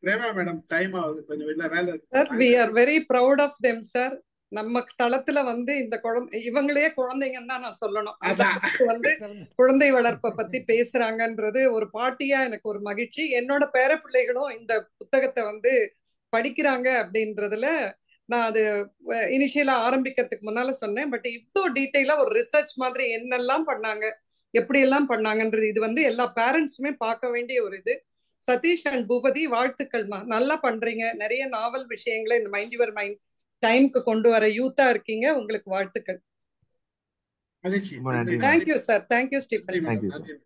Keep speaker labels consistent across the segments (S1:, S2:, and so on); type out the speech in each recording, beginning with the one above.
S1: Prema madam time ஆகுது, கொஞ்சம் வெளில வேலை இருக்கு.
S2: Sir we are very proud of them sir. நம்ம தளத்துல வந்து இந்த குழந்தை இவங்களே குழந்தைங்கன்னு தான் நான் சொல்லணும். அந்த
S1: அதான்.
S2: அளவுக்கு வந்து குழந்தை வளர்ப்பை பத்தி பேசுறாங்கன்றது ஒரு பாட்டியா எனக்கு ஒரு மகிழ்ச்சி. என்னோட பேர பிள்ளைகளும் இந்த புத்தகத்தை வந்து படிக்கிறாங்க அப்படின்றதுல நான் அது இனிஷியலா ஆரம்பிக்கிறதுக்கு முன்னால சொன்னேன். பட் இவ்வளோ டீட்டெயிலா ஒரு ரிசர்ச் மாதிரி என்னெல்லாம் பண்ணாங்க, எப்படி எல்லாம் பண்ணாங்கன்றது இது வந்து எல்லா பேரண்ட்ஸுமே பார்க்க வேண்டிய ஒரு இது. சதீஷ் அண்ட் பூபதி வாழ்த்துக்கள்மா, நல்லா பண்றீங்க. நிறைய நாவல் விஷயங்களை இந்த மைண்ட் யுவர் மைண்ட் டைம்க்கு கொண்டு வர யூத்தா இருக்கீங்க. உங்களுக்கு வாழ்த்துக்கள்.
S1: மகிழ்ச்சி.
S2: Thank you sir. Thank you Stephen.
S1: நன்றி.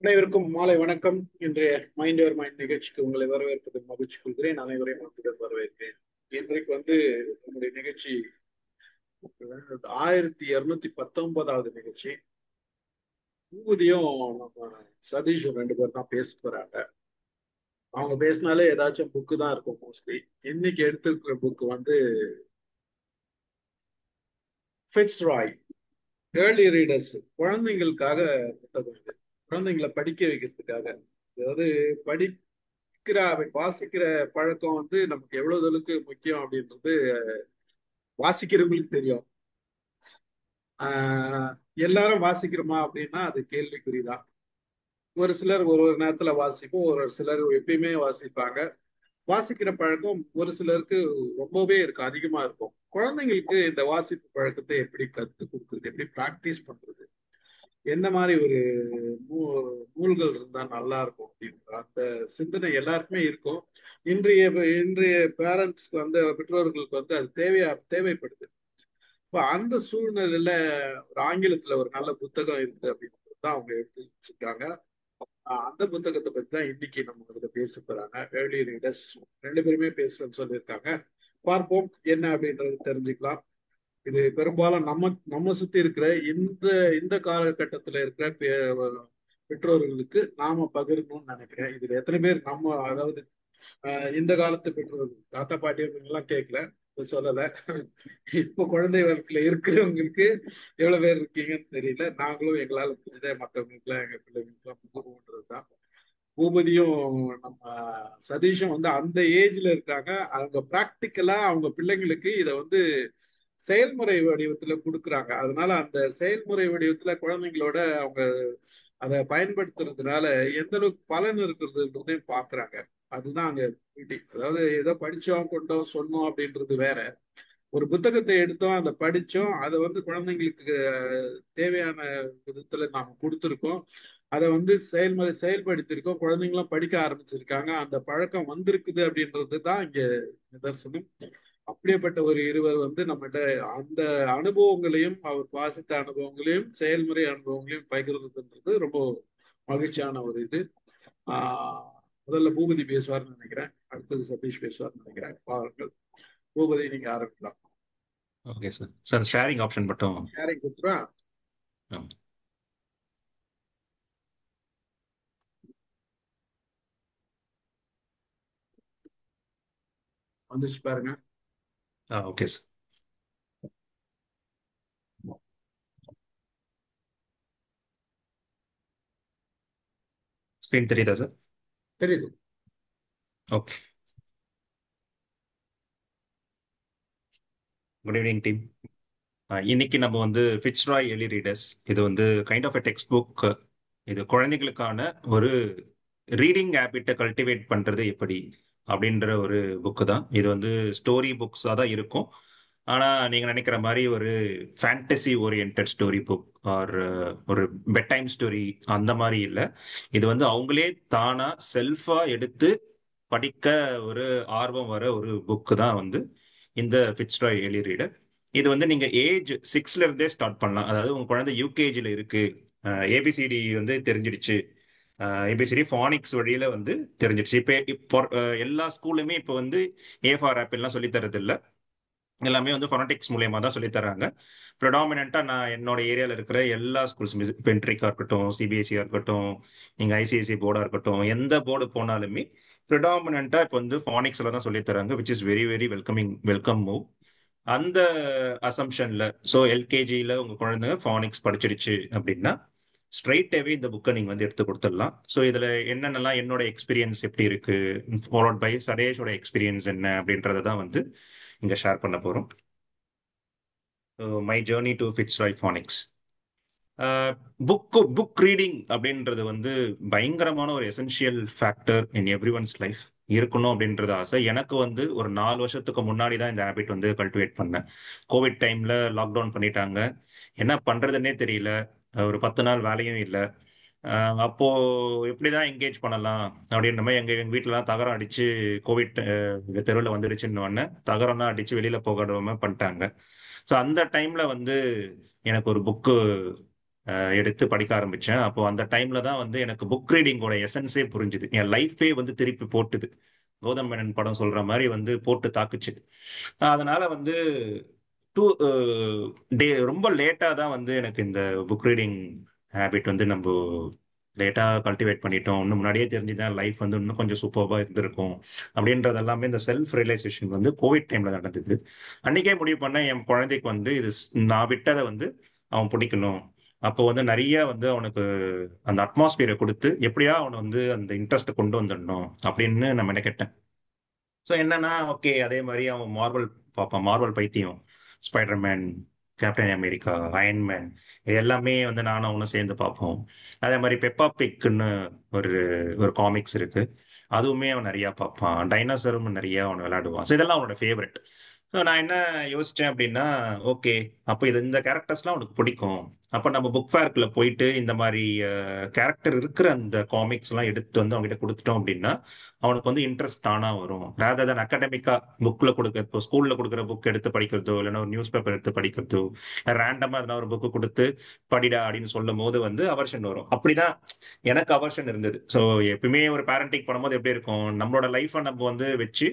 S1: அனைவருக்கும் மாலை வணக்கம். இன்றைய மைண்ட் யுவர் மைண்ட் நிகழ்ச்சிக்கு உங்களை வரவேற்பதில் மகிழ்ச்சி கொள்கிறேன். அனைவரையும் வரவேற்கிறேன். இன்றைக்கு வந்து நம்முடைய நிகழ்ச்சி 1219வது நிகழ்ச்சி. பூபதியும் நம்ம சதீஷும் 2 பேர் தான் பேச போறாங்க. அவங்க பேசினாலே ஏதாச்சும் புக்கு தான் இருக்கும் மோஸ்ட்லி. இன்னைக்கு எடுத்திருக்கிற புக்கு வந்து ஃபிட்ஸ்ராய் ஏர்லி ரீடர்ஸ், குழந்தைங்களுக்காக புத்தகம். இது குழந்தைங்களை படிக்க வைக்கிறதுக்காக. அதாவது வாசிக்கிற பழக்கம் வந்து நமக்கு எவ்வளவு அளவுக்கு முக்கியம் அப்படின்றது வாசிக்கிறவங்களுக்கு தெரியும். எல்லாரும் வாசிக்கிறோமா அப்படின்னா அது கேள்விக்குறிதான். ஒரு சிலர் ஒரு நேரத்துல வாசிப்போம், ஒரு சிலர் எப்பயுமே வாசிப்பாங்க. வாசிக்கிற பழக்கம் ஒரு சிலருக்கு ரொம்பவே இருக்கும், அதிகமா இருக்கும். குழந்தைங்களுக்கு இந்த வாசிப்பு பழக்கத்தை எப்படி கத்து கொடுக்குறது, எப்படி பிராக்டிஸ் பண்றது, எந்த மாதிரி ஒரு நூல்கள் இருந்தா நல்லா இருக்கும் அப்படின்ற அந்த சிந்தனை எல்லாருக்குமே இருக்கும். இன்றைய பேரண்ட்ஸ்க்கு வந்து, பெற்றோர்களுக்கு வந்து அது தேவைப்படுது. இப்ப அந்த சூழ்நிலையில ஒரு ஆங்கிலத்துல ஒரு நல்ல புத்தகம் இருக்கு அப்படின்றது தான் அவங்க எடுத்து வச்சிருக்காங்க. அந்த புத்தகத்தை பத்தி தான் இன்னைக்கு நம்ம அதுல பேச போறாங்க. ஏர்லி ரீடர்ஸ் 2 பேருமே பேசுறேன்னு சொல்லியிருக்காங்க. பார்ப்போம் என்ன அப்படின்றது தெரிஞ்சுக்கலாம். இது பெரும்பாலும் நம்ம சுத்தி இருக்கிற இந்த காலகட்டத்துல இருக்கிற பெற்றோர்களுக்கு நாம பகிரணும்னு நினைக்கிறேன். இதுல எத்தனை பேர் நம்ம, அதாவது இந்த காலத்து பெற்றோர்கள், தாத்தா பாட்டி எல்லாம் கேட்கல, சொல்லல. இப்போ குழந்தை வளர்ப்புல இருக்கிறவங்களுக்கு எவ்வளவு பேர் இருக்கீங்கன்னு தெரியல. நாங்களும் எங்களால முடிஞ்சதை மற்றவங்களுக்கு எல்லாம், எங்க பிள்ளைங்களுக்கு எல்லாம் புகுன்றதுதான். பூபதியும் நம்ம சதீஷும் வந்து அந்த ஏஜ்ல இருக்காங்க. அவங்க பிராக்டிக்கலா அவங்க பிள்ளைங்களுக்கு இதை வந்து செயல்முறை வடிவத்துல கொடுக்குறாங்க. அதனால அந்த செயல்முறை வடிவத்துல குழந்தைங்களோட அவங்க அதை பயன்படுத்துறதுனால எந்த அளவுக்கு பலன் இருக்கிறதுன்றதையும் பாக்குறாங்க. அதுதான் அங்க. அதாவது ஏதோ படிச்சோம் கொண்டோம் சொன்னோம் அப்படின்றது வேற. ஒரு புத்தகத்தை எடுத்தோம், அதை படிச்சோம், அதை வந்து குழந்தைங்களுக்கு தேவையான விதத்துல நாம கொடுத்துருக்கோம். அதை வந்து செயல்படுத்திருக்கோம். குழந்தைங்களும் படிக்க ஆரம்பிச்சிருக்காங்க. அந்த பழக்கம் வந்திருக்குது அப்படின்றது தான் இங்க நிதர்சனம். அப்படியேப்பட்ட ஒரு இருவர் வந்து நம்மகிட்ட அந்த அனுபவங்களையும், அவர் வாசித்த அனுபவங்களையும், செயல்முறை அனுபவங்களையும் பகிர்றதுன்றது ரொம்ப மகிழ்ச்சியான ஒரு இது. முதல்ல பூபதி பேசுவார்னு நினைக்கிறேன், அடுத்தது சதீஷ் பேசுவார்னு நினைக்கிறேன். பாருங்கள், பூபதி நீங்க ஆரம்பிக்கலாம்.
S3: Okay sir. Sir sharing option மட்டும்
S1: ஷேரிங் கொடுத்துருவா. வந்துச்சு பாருங்க.
S3: Okay sir. ஸ்கிரீன் தெரியுதா சார்?
S1: தெரியுது.
S3: ஓகே. Good evening team. இன்னைக்கு நம்ம வந்து ஃபிட்ஸ்ராய் ஏர்லி ரீடர்ஸ், இது வந்து kind of a text book. இது குழந்தைகளுக்கான ஒரு ரீடிங் ஹேபிட்டை கல்டிவேட் பண்றது எப்படி அப்படின்ற ஒரு புக்கு தான். இது வந்து ஸ்டோரி புக்ஸாக தான் இருக்கும். ஆனால் நீங்கள் நினைக்கிற மாதிரி ஒரு fantasy orient story book or ஒரு பெட் டைம் ஸ்டோரி அந்த மாதிரி இல்லை. இது வந்து அவங்களே தானாக செல்ஃபாக எடுத்து படிக்க ஒரு ஆர்வம் வர ஒரு புக்கு தான் வந்து இந்த ஃபிட்ஸ்ராய் ஏர்லி ரீடர். இது வந்து நீங்கள் ஏஜ் 6ல இருந்தே ஸ்டார்ட் பண்ணலாம். அதாவது உங்கள் குழந்தை யூகேஜியில் இருக்கு, ஏபிசிடி வந்து தெரிஞ்சிடுச்சு, ஏபிசிடி ஃபானிக்ஸ் வழியில வந்து தெரிஞ்சிடுச்சு. இப்போ எல்லா ஸ்கூல்லுமே இப்போ வந்து ஏ ஃபார் ஆப்பிள்லாம் சொல்லி தரது இல்லை. எல்லாமே வந்து ஃபொனடிக்ஸ் மூலியமா தான் சொல்லி தராங்க. ப்ரிடாமினண்டா நான் என்னோட ஏரியால இருக்கிற எல்லா ஸ்கூல்ஸ், பென்ட்ரிக்கா இருக்கட்டும், சிபிஎஸ்சியா இருக்கட்டும், நீங்க ஐசிஐசி போர்டா இருக்கட்டும், எந்த போர்டு போனாலுமே ப்ரிடாமினண்டா இப்போ வந்து ஃபானிக்ஸ்ல தான் சொல்லி தராங்க, which is very very welcome move. அந்த அசம்ஷன்ல ஸோ எல்கேஜியில் உங்கள் குழந்தைங்க ஃபானிக்ஸ் படிச்சிடுச்சு அப்படின்னா ஸ்ட்ரைட்டாகவே இந்த புக்கை நீங்கள் வந்து எடுத்து கொடுத்துடலாம். ஸோ இதில் என்னென்னலாம் என்னோட எக்ஸ்பீரியன்ஸ் எப்படி இருக்கு, ஃபாலோட் பை சரேஷோட எக்ஸ்பீரியன்ஸ் என்ன அப்படின்றத தான் வந்து இங்கே ஷேர் பண்ண போகிறோம். My journey to Fitzroy phonics. Book reading அப்படின்றது வந்து பயங்கரமான ஒரு essential factor in every once life இருக்கணும் அப்படின்றது ஆசை. எனக்கு வந்து ஒரு 4 வருஷத்துக்கு முன்னாடி தான் இந்த ஹேபிட் வந்து கல்டிவேட் பண்ணேன். கோவிட் டைம்ல லாக்டவுன் பண்ணிட்டாங்க, என்ன பண்றதுன்னே தெரியல, ஒரு 10 நாள் வேலையும் இல்லை. அப்போ எப்படிதான் என்கேஜ் பண்ணலாம் அப்படின்ற மாதிரி எங்க வீட்டுலலாம் தகரம் அடிச்சு கோவிட் தெருவில் வந்துடுச்சுன்னு உடனே தகரம்லாம் அடிச்சு வெளியில போகாம பண்ணிட்டாங்க. ஸோ அந்த டைம்ல வந்து எனக்கு ஒரு புக்கு எடுத்து படிக்க ஆரம்பிச்சேன். அப்போ அந்த டைம்ல தான் வந்து எனக்கு புக் ரீடிங்கோட எசன்ஸே புரிஞ்சுது, என் லைஃபே வந்து திருப்பி போட்டுது. கௌதம் மேனன் படம் சொல்ற மாதிரி வந்து போட்டு தாக்குச்சு. அதனால வந்து டூ டே ரொம்ப லேட்டா தான் வந்து எனக்கு இந்த புக் ரீடிங் ஹேபிட் வந்து நம்ம லேட்டா கல்டிவேட் பண்ணிட்டோம். இன்னும் முன்னாடியே தெரிஞ்சுதான் லைஃப் வந்து இன்னும் கொஞ்சம் சூப்பர்வா இருந்திருக்கும் அப்படின்றது எல்லாமே இந்த செல்ஃப் ரியலைசேஷன் வந்து கோவிட் டைம்ல நடந்தது. அன்னைக்கே முடிவு பண்ண என் குழந்தைக்கு வந்து இது நான் விட்டதை வந்து அவன் பிடிக்கணும். அப்போ வந்து நிறைய வந்து அவனுக்கு அந்த அட்மாஸ்பியரை கொடுத்து எப்படியா அவனை வந்து அந்த இன்ட்ரெஸ்ட் கொண்டு வந்துடணும் அப்படின்னு நான் நினைக்கிட்டேன். ஸோ என்னன்னா ஓகே, அதே மாதிரி அவன் மார்வல் பார்ப்பான், மார்வல் பைத்தியம், ஸ்பைடர்மேன், கேப்டன் அமெரிக்கா, அயன்மேன், இது எல்லாமே வந்து நானும் அவனும் சேர்ந்து பார்ப்போம். அதே மாதிரி பெப்பா பிக்னு ஒரு ஒரு காமிக்ஸ் இருக்கு, அதுவுமே அவன் நிறைய பார்ப்பான். டைனோசரும் நிறைய அவன் விளையாடுவான். ஸோ இதெல்லாம் அவனோட ஃபேவரட். ஸோ நான் என்ன யோசிச்சேன் அப்படின்னா, ஓகே அப்போ இந்த கேரக்டர்ஸ்லாம் அவனுக்கு பிடிக்கும், அப்போ நம்ம புக் ஃபேர்க்குள்ள போயிட்டு இந்த மாதிரி கேரக்டர் இருக்கிற அந்த காமிக்ஸ் எல்லாம் எடுத்து வந்து அவங்ககிட்ட கொடுத்துட்டோம் அப்படின்னா அவனுக்கு வந்து இன்ட்ரெஸ்ட் தானா வரும். ரேதர் தன் அகாடமிக்கா புக்ல கொடுக்க, இப்போ ஸ்கூல்ல கொடுக்குற புக் எடுத்து படிக்கிறதோ இல்லைன்னா ஒரு நியூஸ் பேப்பர் எடுத்து படிக்கிறதோ, ரேண்டமா எதனா ஒரு புக்கு கொடுத்து படிடா அப்படின்னு சொல்லும் போது வந்து அவர்ஷன் வரும். அப்படிதான் எனக்கு அவர்ஷன் இருந்தது. ஸோ எப்பயுமே ஒரு பேரண்டிங் பண்ணும்போது எப்படி இருக்கும், நம்மளோட லைஃப்பை நம்ம வந்து வச்சு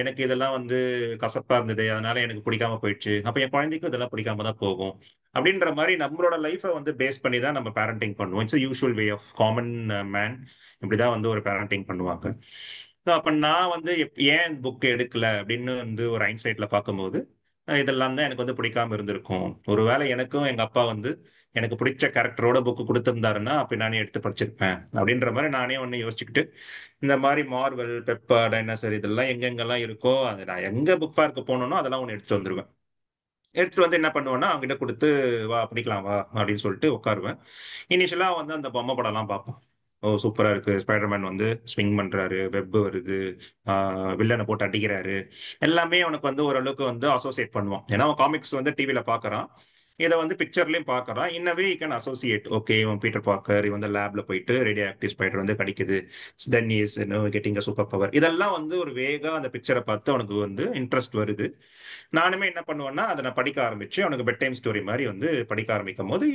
S3: எனக்கு இதெல்லாம் வந்து கசப்பா இருந்தது அதனால எனக்கு பிடிக்காம போயிடுச்சு, அப்ப என் குழந்தைக்கும் இதெல்லாம் பிடிக்காம தான் போகும் அப்படின்ற மாதிரி நம்மளோட லைஃபை வந்து பேஸ் பண்ணி தான் நம்ம பேரண்டிங் பண்ணுவோம். It's usual way of common man, இப்படிதான் வந்து ஒரு பேரண்டிங் பண்ணுவாங்க. ஸோ அப்ப நான் வந்து ஏன் புக் எடுக்கல அப்படின்னு வந்து ஒரு ஐன்சைட்ல பார்க்கும்போது இதெல்லாம் தான் எனக்கு வந்து பிடிக்காம இருந்திருக்கும். ஒருவேளை எனக்கும் எங்க அப்பா வந்து எனக்கு பிடிச்ச கேரக்டரோட புக்கு கொடுத்திருந்தாருன்னா அப்ப நானே எடுத்து படிச்சிருப்பேன் அப்படின்ற மாதிரி நானே ஒன்னு யோசிச்சுக்கிட்டு இந்த மாதிரி மார்வல், பெப்பா, டைனோசர் இதெல்லாம் எங்கெங்கெல்லாம் இருக்கோ அது நான் எங்க புக் ஃபேருக்கு போனோனோ அதெல்லாம் ஒன்று எடுத்துட்டு வந்துருவேன். எடுத்துட்டு வந்து என்ன பண்ணுவேன்னா அவங்ககிட்ட கொடுத்து வா படிக்கலாம் வா அப்படின்னு சொல்லிட்டு உட்காருவேன். இனிஷியலா வந்து அந்த பொம்மை படம்லாம் பார்ப்போம். ஓ சூப்பரா இருக்கு, ஸ்பைடர்மேன் வந்து ஸ்விங் பண்றாரு, வெப் வருது, வில்லனை போட்டு அடிக்கிறாரு, எல்லாமே அவனுக்கு வந்து ஓரளவுக்கு வந்து அசோசியேட் பண்ணுவான். ஏன்னா அவன் காமிக்ஸ் வந்து டிவியில பாக்குறான், இதை வந்து பிக்சர்லயும் பாக்குறான். இன்னவே யூ கேன் அசோசியேட், ஓகே இவன் பீட்டர் பார்க்கர், இவன் வந்து லேப்ல போயிட்டு ரேடியோ ஆக்டிவ் ஸ்பைடர் வந்து கடிக்குது, then is getting a super power. இதெல்லாம் வந்து ஒரு வேகா அந்த பிக்சரை பார்த்து அவனுக்கு வந்து இன்ட்ரெஸ்ட் வருது. நானுமே என்ன பண்ணுவேன்னா அதை நான் படிக்க ஆரம்பிச்சு அவனுக்கு பெட் டைம் ஸ்டோரி மாதிரி வந்து படிக்க ஆரம்பிக்கும் போது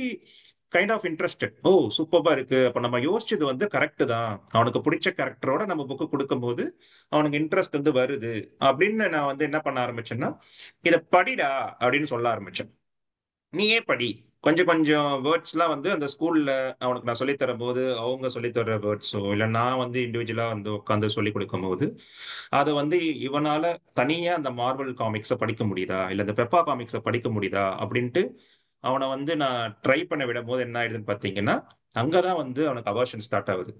S3: கைண்ட் ஆஃப் இன்ட்ரெஸ்டட். ஓ சூப்பர்பா இருக்கு, அப்ப நம்ம யோசிச்சது வந்து கரெக்ட் தான், அவனுக்கு பிடிச்ச கேரக்டரோட நம்ம புக்கு கொடுக்கும் போது அவனுக்கு இன்ட்ரெஸ்ட் வந்து வருது அப்படின்னு நான் வந்து என்ன பண்ண ஆரம்பிச்சேன்னா இதை படிடா அப்படின்னு சொல்ல ஆரம்பிச்சேன். நீயே படி, கொஞ்சம் கொஞ்சம் வேர்ட்ஸ்லாம் வந்து அந்த ஸ்கூல்ல அவனுக்கு நான் சொல்லி தரும் போது அவங்க சொல்லி தர்ற வேர்ட்ஸோ இல்லை நான் வந்து இண்டிவிஜுவலா வந்து உட்காந்து சொல்லி கொடுக்கும் போது அதை வந்து இவனால தனியா அந்த மார்வல் காமிக்ஸை படிக்க முடியுதா இல்லை இந்த பெப்பா காமிக்ஸை படிக்க முடியுதா அப்படின்ட்டு அவனை வந்து நான் ட்ரை பண்ண விடும் போது என்ன ஆயிடுதுன்னு பார்த்தீங்கன்னா அங்கதான் வந்து அவனுக்கு அவர்ஷன் ஸ்டார்ட் ஆகுது.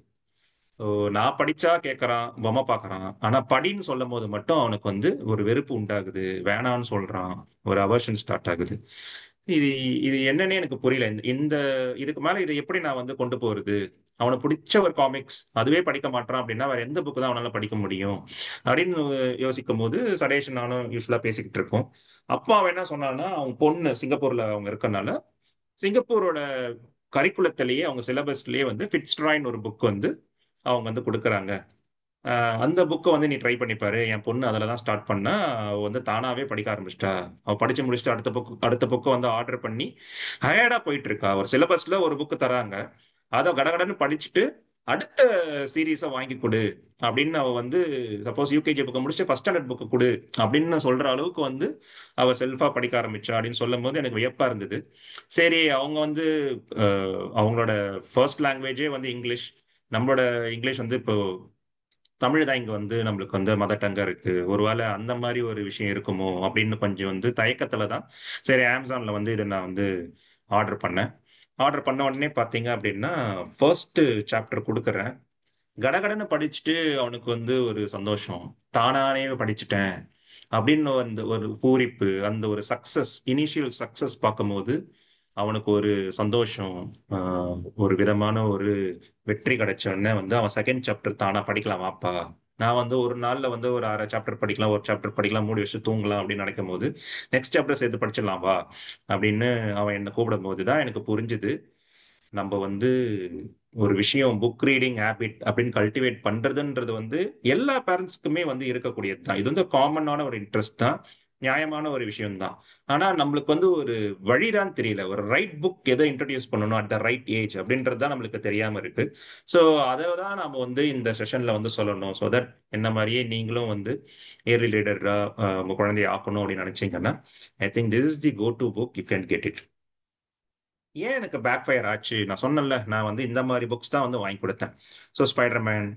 S3: ஸோ நான் படிச்சா கேட்கறான், பொம்மை பார்க்கறான், ஆனா படின்னு சொல்லும் போது மட்டும் அவனுக்கு வந்து ஒரு வெறுப்பு உண்டாகுது, வேணான்னு சொல்றான், ஒரு அவர்ஷன் ஸ்டார்ட் ஆகுது. இது இது என்னன்னே எனக்கு புரியல. இந்த இந்த இதுக்கு மேல இதை எப்படி நான் வந்து கொண்டு போறது, அவனுக்கு பிடிச்ச ஒரு காமிக்ஸ் அதுவே படிக்க மாட்டான் அப்படின்னா வேற எந்த புக்கு தான் அவனால படிக்க முடியும் அப்படின்னு யோசிக்கும் போது சடேஷன் நானும் யூஸ்வலா பேசிக்கிட்டு இருக்கோம். அப்பா அவன் என்ன சொன்னான்னா அவங்க பொண்ணு சிங்கப்பூர்ல அவங்க இருக்கனால சிங்கப்பூரோட கரிக்குலத்திலேயே அவங்க சிலபஸ்லயே வந்து ஃபிட்ஸ்ட்ராய்னு ஒரு புக் வந்து அவங்க வந்து கொடுக்குறாங்க. அந்த புக்கை வந்து நீ ட்ரை பண்ணி பாரு. என் பொண்ணு அதில் தான் ஸ்டார்ட் பண்ணா, அவ வந்து தானாவே படிக்க ஆரம்பிச்சிட்டா. அவ படிச்சு முடிச்சுட்டு அடுத்த புக்கு வந்து ஆர்டர் பண்ணி ஹயர்டா போயிட்டு இருக்கா. ஒரு சிலபஸ்ல ஒரு புக்கு தராங்க, அதை கடகடன்னு படிச்சுட்டு அடுத்த சீரீஸை வாங்கி கொடு அப்படின்னு அவ வந்து சப்போஸ் யூகேஜி புக்கை முடிச்சுட்டு ஃபர்ஸ்ட் ஸ்டாண்டர்ட் புக்கு கொடு அப்படின்னு சொல்ற அளவுக்கு வந்து அவ செல்ஃபா படிக்க ஆரம்பிச்சா அப்படின்னு சொல்லும் போது எனக்கு வியப்பா இருந்தது. சரி, அவங்க வந்து அவங்களோட ஃபர்ஸ்ட் லாங்குவேஜே வந்து இங்கிலீஷ். நம்மளோட இங்கிலீஷ் வந்து இப்போ தமிழ் தான் இங்க வந்து நம்மளுக்கு வந்து மதர் டங்கா இருக்கு. ஒருவேளை அந்த மாதிரி ஒரு விஷயம் இருக்குமோ அப்படின்னு கொஞ்சம் வந்து தயக்கத்துல தான் சரி அமேசான்ல வந்து இதை நான் வந்து ஆர்டர் பண்ணேன். ஆர்டர் பண்ண உடனே பாத்தீங்க அப்படின்னா ஃபர்ஸ்ட் சாப்டர் கொடுக்குறேன். கடகடன்னு படிச்சுட்டு அவனுக்கு வந்து ஒரு சந்தோஷம், தானானே படிச்சுட்டேன் அப்படின்னு வந்து ஒரு பூரிப்பு, அந்த ஒரு சக்சஸ், இனிஷியல் சக்சஸ் பார்க்கும்போது அவனுக்கு ஒரு சந்தோஷம், ஒரு விதமான ஒரு வெற்றி கிடைச்ச உடனே வந்து அவன் செகண்ட் சாப்டர் தானா படிக்கலாம் வாப்பா. நான் வந்து ஒரு நாள்ல வந்து ஒரு 6 சாப்டர் படிக்கலாம், ஒரு சாப்டர் படிக்கலாம், மூடி வச்சு தூங்கலாம் அப்படின்னு நினைக்கும் போது நெக்ஸ்ட் சாப்டர் சேர்த்து படிச்சிடலாம் வா அப்படின்னு அவன் என்னை கூப்பிடும் போது தான் எனக்கு புரிஞ்சுது, நம்ம வந்து ஒரு விஷயம் புக் ரீடிங் ஹேபிட் அப்படின்னு கல்டிவேட் பண்றதுன்றது வந்து எல்லா பேரண்ட்ஸ்க்குமே வந்து இருக்கக்கூடியது தான். இது வந்து காமனான ஒரு இன்ட்ரெஸ்ட் தான், நியாயமான ஒரு விஷயம் தான். ஆனா நம்மளுக்கு வந்து ஒரு வழிதான் தெரியல, ஒரு ரைட் புக் எதை இன்ட்ரடியூஸ் பண்ணணும் அட் த ரைட் ஏஜ் அப்படின்றது தான் நம்மளுக்கு தெரியாம இருக்கு. ஸோ அதை தான் நம்ம வந்து இந்த செஷன்ல வந்து சொல்லணும். ஸோ தட் என்ன மாதிரியே நீங்களும் வந்து ஏர்லி ரீடரா உங்க குழந்தைய ஆக்கணும் அப்படின்னு நினைச்சீங்கன்னா I think this is the go to book, you can get it. ஏன் எனக்கு பேக் ஃபயர் ஆச்சு நான் சொன்னேன்ல, நான் வந்து இந்த மாதிரி புக்ஸ் தான் வந்து வாங்கி கொடுத்தேன். So Spiderman,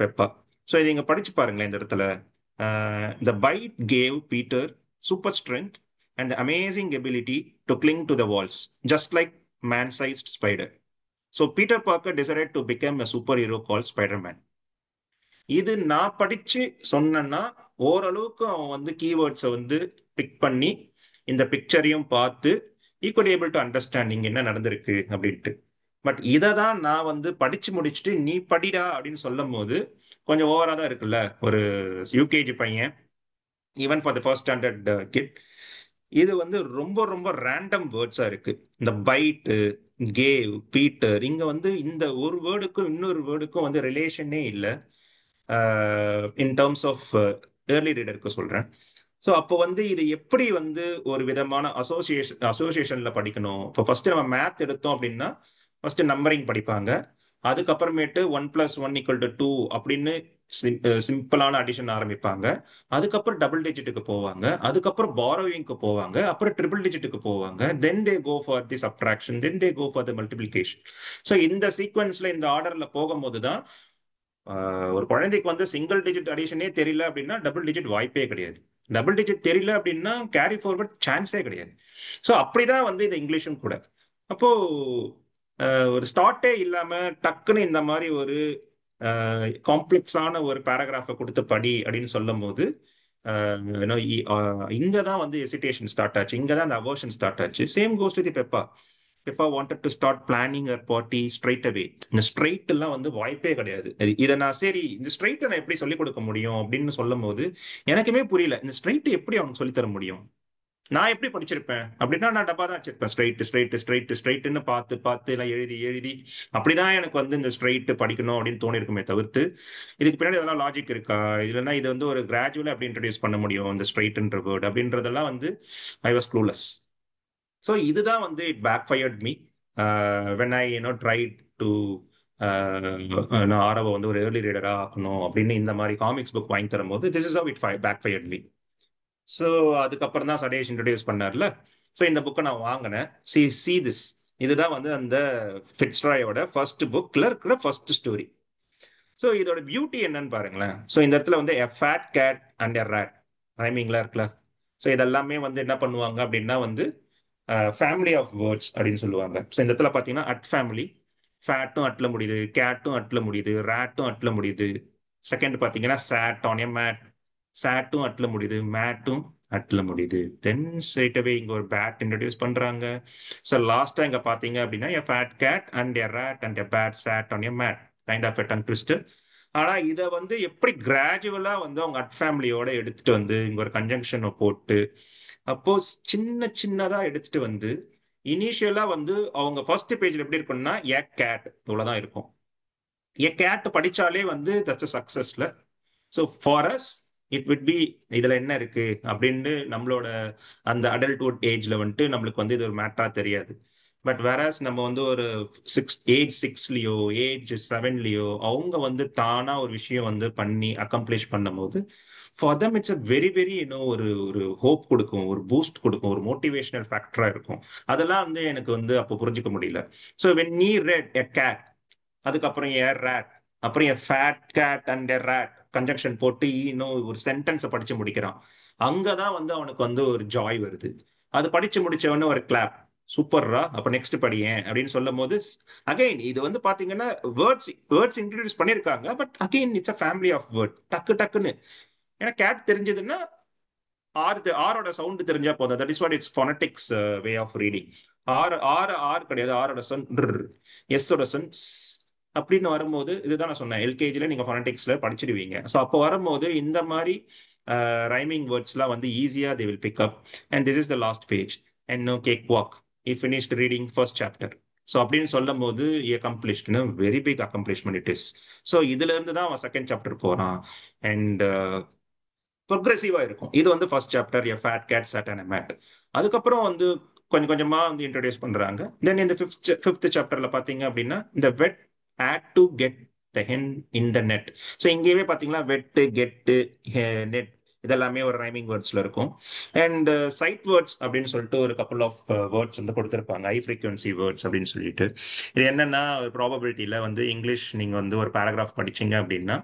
S3: பெப்பா. ஸோ இதை நீங்க படிச்சு பாருங்களேன். இந்த இடத்துல the bite gave Peter super strength and the amazing ability to cling to the walls just like man sized spider. So Peter Parker decided to become a superhero call Spiderman. இது நான் படிச்சு சொன்னேன்னா ஓரளவுக்கு அவன் வந்து கீவேர்ட்ஸை வந்து big பண்ணி இந்த பிக்சரையும் பார்த்து ஈக்குவல் ஏபிள் டு அண்டர்ஸ்டாண்ட் இங்க என்ன நடந்திருக்கு அப்படின்ட்டு. பட் இதை தான் நான் வந்து படிச்சு முடிச்சுட்டு நீ படிடா அப்படின்னு சொல்லும் போது கொஞ்சம் ஓவரா தான் இருக்குல்ல. ஒரு யூகேஜி பையன், even for the first standard kid, இது வந்து ரொம்ப ரொம்ப ரேண்டம் வேர்ட்ஸா இருக்கு. இந்த பைட்டு, கேவ், பீட்டர், இங்க வந்து இந்த ஒரு வேர்டுக்கும் இன்னொரு வேர்டுக்கும் வந்து ரிலேஷனே இல்லை இன் டேர்ம்ஸ் ஆஃப் ஏர்லி ரீடருக்கு சொல்றேன். ஸோ அப்போ வந்து இது எப்படி வந்து ஒரு விதமான அசோசியேஷன்ல படிக்கணும். இப்போ ஃபர்ஸ்ட் நம்ம மேத் எடுத்தோம் அப்படின்னா ஃபர்ஸ்ட் நம்பரிங் படிப்பாங்க, அதுக்கப்புறமேட்டு 1+1=2 அப்படின்னு சிம்பிளான அடிஷன் ஆரம்பிப்பாங்க, அதுக்கப்புறம் டபுள் டிஜிட்டுக்கு போவாங்க, அதுக்கப்புறம் பாரோவிங்க்கு போவாங்க, அப்புறம் ட்ரிபிள் டிஜிட்டுக்கு போவாங்க, then they go for the subtraction, then they go for the multiplication. So இந்த சீக்வன்ஸ்ல இந்த ஆர்டர்ல போகும்போது தான் ஒரு குழந்தைக்கு வந்து சிங்கிள் டிஜிட் அடிஷனே தெரியல அப்படின்னா டபுள் டிஜிட் வாய்ப்பே கிடையாது. டபுள் டிஜிட் தெரியல அப்படின்னா கேரி ஃபார்வர்ட் சான்ஸே கிடையாது. ஸோ அப்படிதான் வந்து இந்த இங்கிலீஷும் கூட. அப்போ ஒரு ஸ்டார்ட்டே இல்லாம டக்குன்னு இந்த மாதிரி ஒரு காம்ப்ளெக்ஸான ஒரு பேராகிராஃபை கொடுத்து படி அப்படின்னு சொல்லும் போது இங்கதான் வந்து எசிடேஷன் ஸ்டார்ட் ஆச்சு, இங்கதான் அந்த அவர்ஷன் ஸ்டார்ட் ஆச்சு. Same goes to the பெப்பா. பெப்பா wanted to start planning her party straight away. இந்த ஸ்ட்ரைட் எல்லாம் வந்து வாய்ப்பே கிடையாது. இதை நான் சரி இந்த ஸ்ட்ரைட்டை நான் எப்படி சொல்லிக் கொடுக்க முடியும் அப்படின்னு சொல்லும் போது எனக்குமே புரியல, இந்த ஸ்ட்ரைட் எப்படி அவனுக்கு சொல்லித் தர முடியும். நான் எப்படி படிச்சிருப்பேன் அப்படின்னா நான் டப்பா தான் வச்சிருப்பேன், ஸ்ட்ரைட் ஸ்ட்ரைட் ஸ்ட்ரைட் ஸ்ட்ரைட்னு பார்த்து பார்த்து எல்லாம் எழுதி எழுதி அப்படிதான் எனக்கு வந்து இந்த ஸ்ட்ரைட் படிக்கணும் அப்படின்னு தோணி இருக்குமே தவிர்த்து இதுக்கு பின்னாடி இதெல்லாம் லாஜிக் இருக்கா, இல்லைன்னா இது வந்து ஒரு கிராஜுவலா எப்படி இன்ட்ரடியூஸ் பண்ண முடியும் இந்த ஸ்ட்ரைட்ன்ற வேர்ட் அப்படின்றதெல்லாம் வந்து ஐ வாஸ் க்ளூலெஸ். ஸோ இதுதான் வந்து it backfired me when I tried to நான் ஆரவ வந்து ஒரு ஏர்லி ரீடரா ஆக்கணும் அப்படின்னு இந்த மாதிரி காமிக்ஸ் புக் வாங்கி தரும்போது this is how it backfired me. So அதுக்கப்புறம் தான் சடேஷ் இன்ட்ரடியூஸ் பண்ணார்ல. ஸோ இந்த புக்கை நான் வாங்கினேன். சி திஸ், இதுதான் வந்து அந்த ஃபிட்ஸ்ராயோட ஃபர்ஸ்ட் புக்ல இருக்கிற ஃபர்ஸ்ட் ஸ்டோரி. ஸோ இதோட பியூட்டி என்னன்னு பாருங்களேன். ஸோ இந்த இடத்துல வந்து a fat cat and a rat ரைமிங்ல இருக்குல்ல. ஸோ இதெல்லாமே வந்து என்ன பண்ணுவாங்க அப்படின்னா வந்து ஃபேமிலி ஆஃப் வேர்ட்ஸ் அப்படின்னு சொல்லுவாங்க. ஸோ இந்த இடத்துல பார்த்தீங்கன்னா அட் ஃபேமிலி, ஃபேட்டும் அட்ல முடியுது, கேட்டும் அட்ல முடியுது, ரேட்டும் அட்ல முடியுது. செகண்ட் பார்த்தீங்கன்னா சேட் ஆன் எ மேட், சேட்டும் அட்ல முடியுது, மேட்டும் அட்ல முடியுது. தென் ஸ்ட்ரைட் அவே இங்க ஒரு பேட் இன்ட்ரடியூஸ் பண்றாங்க. ஸோ லாஸ்டா இங்க பாத்தீங்க அப்படின்னா a fat cat and a rat and a bat sat on a mat, kind of a tongue twister. ஆனா இதை வந்து எப்படி கிராஜுவலா வந்து அவங்க அட் ஃபேமிலியோட எடுத்துட்டு வந்து இங்க ஒரு கன்ஜங்ஷனை போட்டு அப்போ சின்ன சின்னதா எடுத்துட்டு வந்து இனிஷியலா வந்து அவங்க ஃபர்ஸ்ட் பேஜ்ல எப்படி இருக்கும்னா எ கேட் இவ்வளவுதான் இருக்கும். எ கேட் படிச்சாலே வந்து தட்ஸ் அ சக்சஸ்ல. So far as it would be இதுல என்ன இருக்கு அப்படின்னு நம்மளோட அந்த அடல்ட்ஹுட் ஏஜ்ல வந்துட்டு நம்மளுக்கு வந்து இது ஒரு மேட்டரா தெரியாது. பட் வேறஸ் நம்ம வந்து ஒரு ஏஜ் 6லயோ ஏஜ் 7லயோ அவங்க வந்து தானா ஒரு விஷயம் வந்து பண்ணி அக்கம்ப்ளிஷ் பண்ணும்போது for them it's a very very ஒரு ஒரு ஹோப் கொடுக்கும், ஒரு பூஸ்ட் கொடுக்கும், ஒரு மோட்டிவேஷனல் ஃபேக்டரா இருக்கும். அதெல்லாம் வந்து எனக்கு வந்து அப்போ புரிஞ்சுக்க முடியல. ஸோ வென் நீ ரெட் எ கேட், அதுக்கப்புறம் ஏ ரேட், அப்புறம் a fat cat and a rat conjunction போட்டு இன்னும் ஒரு சென்டென்ஸை படிச்சு முடிக்கிறான். அங்கதான் வந்து அவனுக்கு வந்து ஒரு ஜாய் வருது. அது படிச்சு முடிச்சவொடனே ஒரு கிளாப், சூப்பர்ரா, அப்ப நெக்ஸ்ட் படியேன் அப்படின்னு சொல்லும் போது அகைன் இது வந்து பாத்தீங்கன்னா வேர்ட்ஸ் வேர்ட்ஸ் இன்ட்ரடியூஸ் பண்ணிருக்காங்க. But again it's a family of word. டக்கு டக்குன்னு ஏன்னா கேட் தெரிஞ்சதுன்னா ஆரோட சவுண்ட் தெரிஞ்சா போதும். That is what it's phonetics way of reading. R கிடையாது, ஆரோட சன், எஸ்ஸோட சன் அப்படின்னு வரும்போது இதுதான் நான் சொன்னேன், எல்கேஜில நீங்க ஃபோனடிக்ஸ்ல படிச்சிடுவீங்க. ஸோ அப்போ வரும்போது இந்த மாதிரி ரைமிங் வேர்ட்ஸ்லாம் வந்து ஈஸியா they will pick up. And this is the last page and no cake walk he finished reading first chapter. So அப்படின்னு சொல்லும் போது அக்கம்ப்ளிஷ்ட்னு very big accomplishment it is. So இதுல இருந்து தான் அவன் செகண்ட் சாப்டர் போறான். அண்ட் ப்ரொக்ரெசிவா இருக்கும். இது வந்து first chapter a fat cat sat and a mat. அதுக்கப்புறம் வந்து கொஞ்சம் கொஞ்சமா வந்து இன்ட்ரோடியூஸ் பண்றாங்க. தென் இந்த ஃபிஃப்த் சாப்டர்ல பாத்தீங்க அப்படின்னா இந்த wet ad to get the hen in the net. So இங்கேயே பாத்தீங்களா வெட்டு கெட்டு நெட் இதெல்லாமே ஒரு ரைமிங் வேர்ட்ஸ்ல இருக்கும். அண்ட் சைட் வேர்ட்ஸ் அப்படின்னு சொல்லிட்டு ஒரு கப்புள் ஆஃப் வேர்ட்ஸ் வந்து கொடுத்துருப்பாங்க, ஹை ஃப்ரீக்வன்சி வேர்ட்ஸ் அப்படின்னு சொல்லிட்டு. இது என்னன்னா ப்ராபபிலிட்டியில வந்து இங்கிலீஷ் நீங்க வந்து ஒரு பேராகிராஃப் படிச்சீங்க அப்படின்னா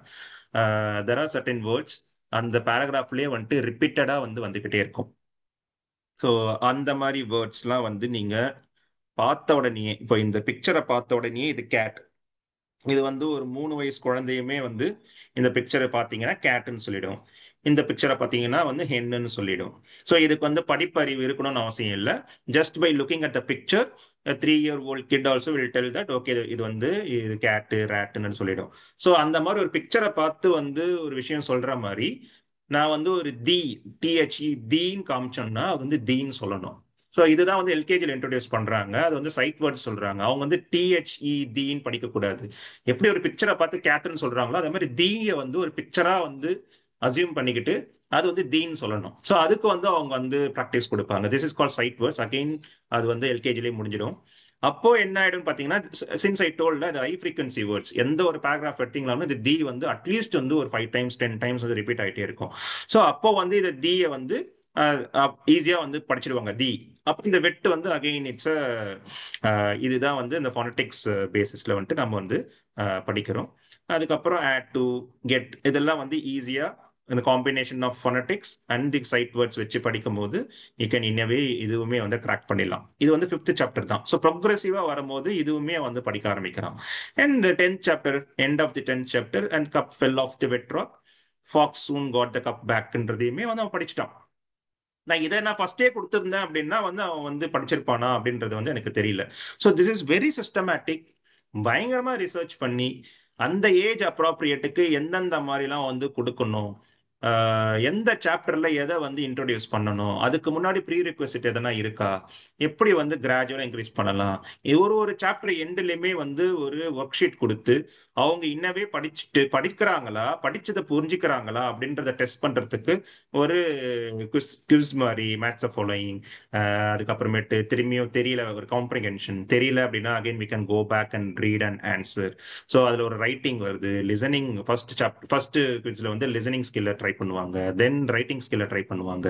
S3: தெர் ஆர் சர்டன் வேர்ட்ஸ் அந்த பேராகிராஃப்லயே வந்துட்டு ரிப்பீட்டடா வந்து வந்துகிட்டே இருக்கும். ஸோ அந்த மாதிரி வேர்ட்ஸ்லாம் வந்து நீங்க பார்த்த உடனே, இப்போ இந்த பிக்சரை பார்த்த உடனே இது கேட், இது வந்து ஒரு 3 வயசு குழந்தையுமே வந்து இந்த பிக்சரை பார்த்தீங்கன்னா கேட்டுன்னு சொல்லிடும். இந்த பிக்சரை பார்த்தீங்கன்னா வந்து ஹென்னு சொல்லிடும். ஸோ இதுக்கு வந்து படிப்பறிவு இருக்கணும்னு அவசியம் இல்லை. Just by looking at the picture a 3-year-old kid also will tell that okay இது வந்து இது கேட்டு ரேட்டுன்னு சொல்லிடும். ஸோ அந்த மாதிரி ஒரு பிக்சரை பார்த்து வந்து ஒரு விஷயம் சொல்ற மாதிரி நான் வந்து ஒரு டிஹெச்இ தீன்னு காமிச்சோம்னா அது வந்து தீன்னு சொல்லணும். ஸோ இதுதான் வந்து எல்கேஜியில் இன்ட்ரோடியூஸ் பண்றாங்க. அது வந்து சைட் வேர்ட்ஸ் சொல்றாங்க. அவங்க வந்து டிஹெச்இ தீன்னு படிக்கக்கூடாது. எப்படி ஒரு பிக்சரை பார்த்து கேட்டுன்னு சொல்றாங்களோ அதே மாதிரி தீயை வந்து ஒரு பிக்சரா வந்து அசியூம் பண்ணிக்கிட்டு அது வந்து தீன்னு சொல்லணும். ஸோ அதுக்கு வந்து அவங்க வந்து ப்ராக்டிஸ் கொடுப்பாங்க. This is call sight words. Again அது வந்து எல்கேஜிலேயே முடிஞ்சிடும். அப்போ என்ன ஆயிடும் பாத்தீங்கன்னா, சின்ஸ் ஐ டோல்ட் அது ஹை ஃப்ரீக்வன்சி வேர்ட்ஸ், எந்த ஒரு பேராகிராஃப் எடுத்தீங்களாலும் இது தி வந்து அட்லீஸ்ட் வந்து ஒரு 5 டைம்ஸ் 10 டைம்ஸ் வந்து ரிப்பீட் ஆகிட்டே இருக்கும். ஸோ அப்போ வந்து இந்த தீயை வந்து ஈஸியா வந்து படிச்சிடுவாங்க தி. அப்போ இந்த வெட்டு வந்து அகெயின் இட்ஸ் இதுதான் வந்து இந்த ஃபோனடிக்ஸ் பேசிஸ்ல வந்துட்டு நம்ம வந்து படிக்கிறோம். அதுக்கப்புறம் ஆட் டு கெட் இதெல்லாம் வந்து ஈஸியா இந்த combination of phonetics and the sight words வச்சு படிக்கும் போது யூ கேன் இன்னவே இதுவுமே வந்து கிராக் பண்ணிடலாம். இது வந்து 5th சாப்டர் தான். ஸோ ப்ரோக்ரெசிவா வரும்போது இதுவுமே வந்து படிக்க ஆரம்பிக்கலாம். And 10th chapter, end of the 10th chapter and cup fell off the wet rock, fox soon got the cup பேக்ன்றதையுமே வந்து அவன் படிச்சுட்டான். நான் இதை நான் ஃபர்ஸ்டே கொடுத்துருந்தேன் அப்படின்னா வந்து அவன் வந்து படிச்சிருப்பானா அப்படின்றது வந்து எனக்கு தெரியல. So this is very systematic. பயங்கரமா ரிசர்ச் பண்ணி அந்த ஏஜ் அப்ராப்ரியேட்டுக்கு எந்தெந்த மாதிரிலாம் வந்து கொடுக்கணும், எந்த சாப்டர்ல எதை வந்து இன்ட்ரோடியூஸ் பண்ணணும், அதுக்கு முன்னாடி ப்ரீ ரிக்வெஸ்ட் எதனா இருக்கா, எப்படி வந்து கிராஜுவலா இன்க்ரீஸ் பண்ணலாம், ஒரு சாப்டர் எண்ட்லயுமே வந்து ஒரு ஒர்க் ஷீட் கொடுத்து அவங்க இன்னவே படிக்கிறாங்களா, படிச்சதை புரிஞ்சுக்கிறாங்களா அப்படின்றத டெஸ்ட் பண்றதுக்கு ஒரு குவிஸ் மாதிரி மேட்ச் த ஃபாலோயிங். அதுக்கப்புறமேட்டு திரும்பியும் தெரியல, ஒரு காம்ப்ரிஹென்ஷன் தெரியல அப்படின்னா again we can go back and read and answer. So அதுல ஒரு ரைட்டிங் வருது, லிசனிங் ஃபர்ஸ்ட் குவிஸ்ல வந்து லிசனிங் ஸ்கில்ல ட்ரை பண்ணுவாங்க, தென் ரைட்டிங் ஸ்கில்ல ட்ரை பண்ணுவாங்க.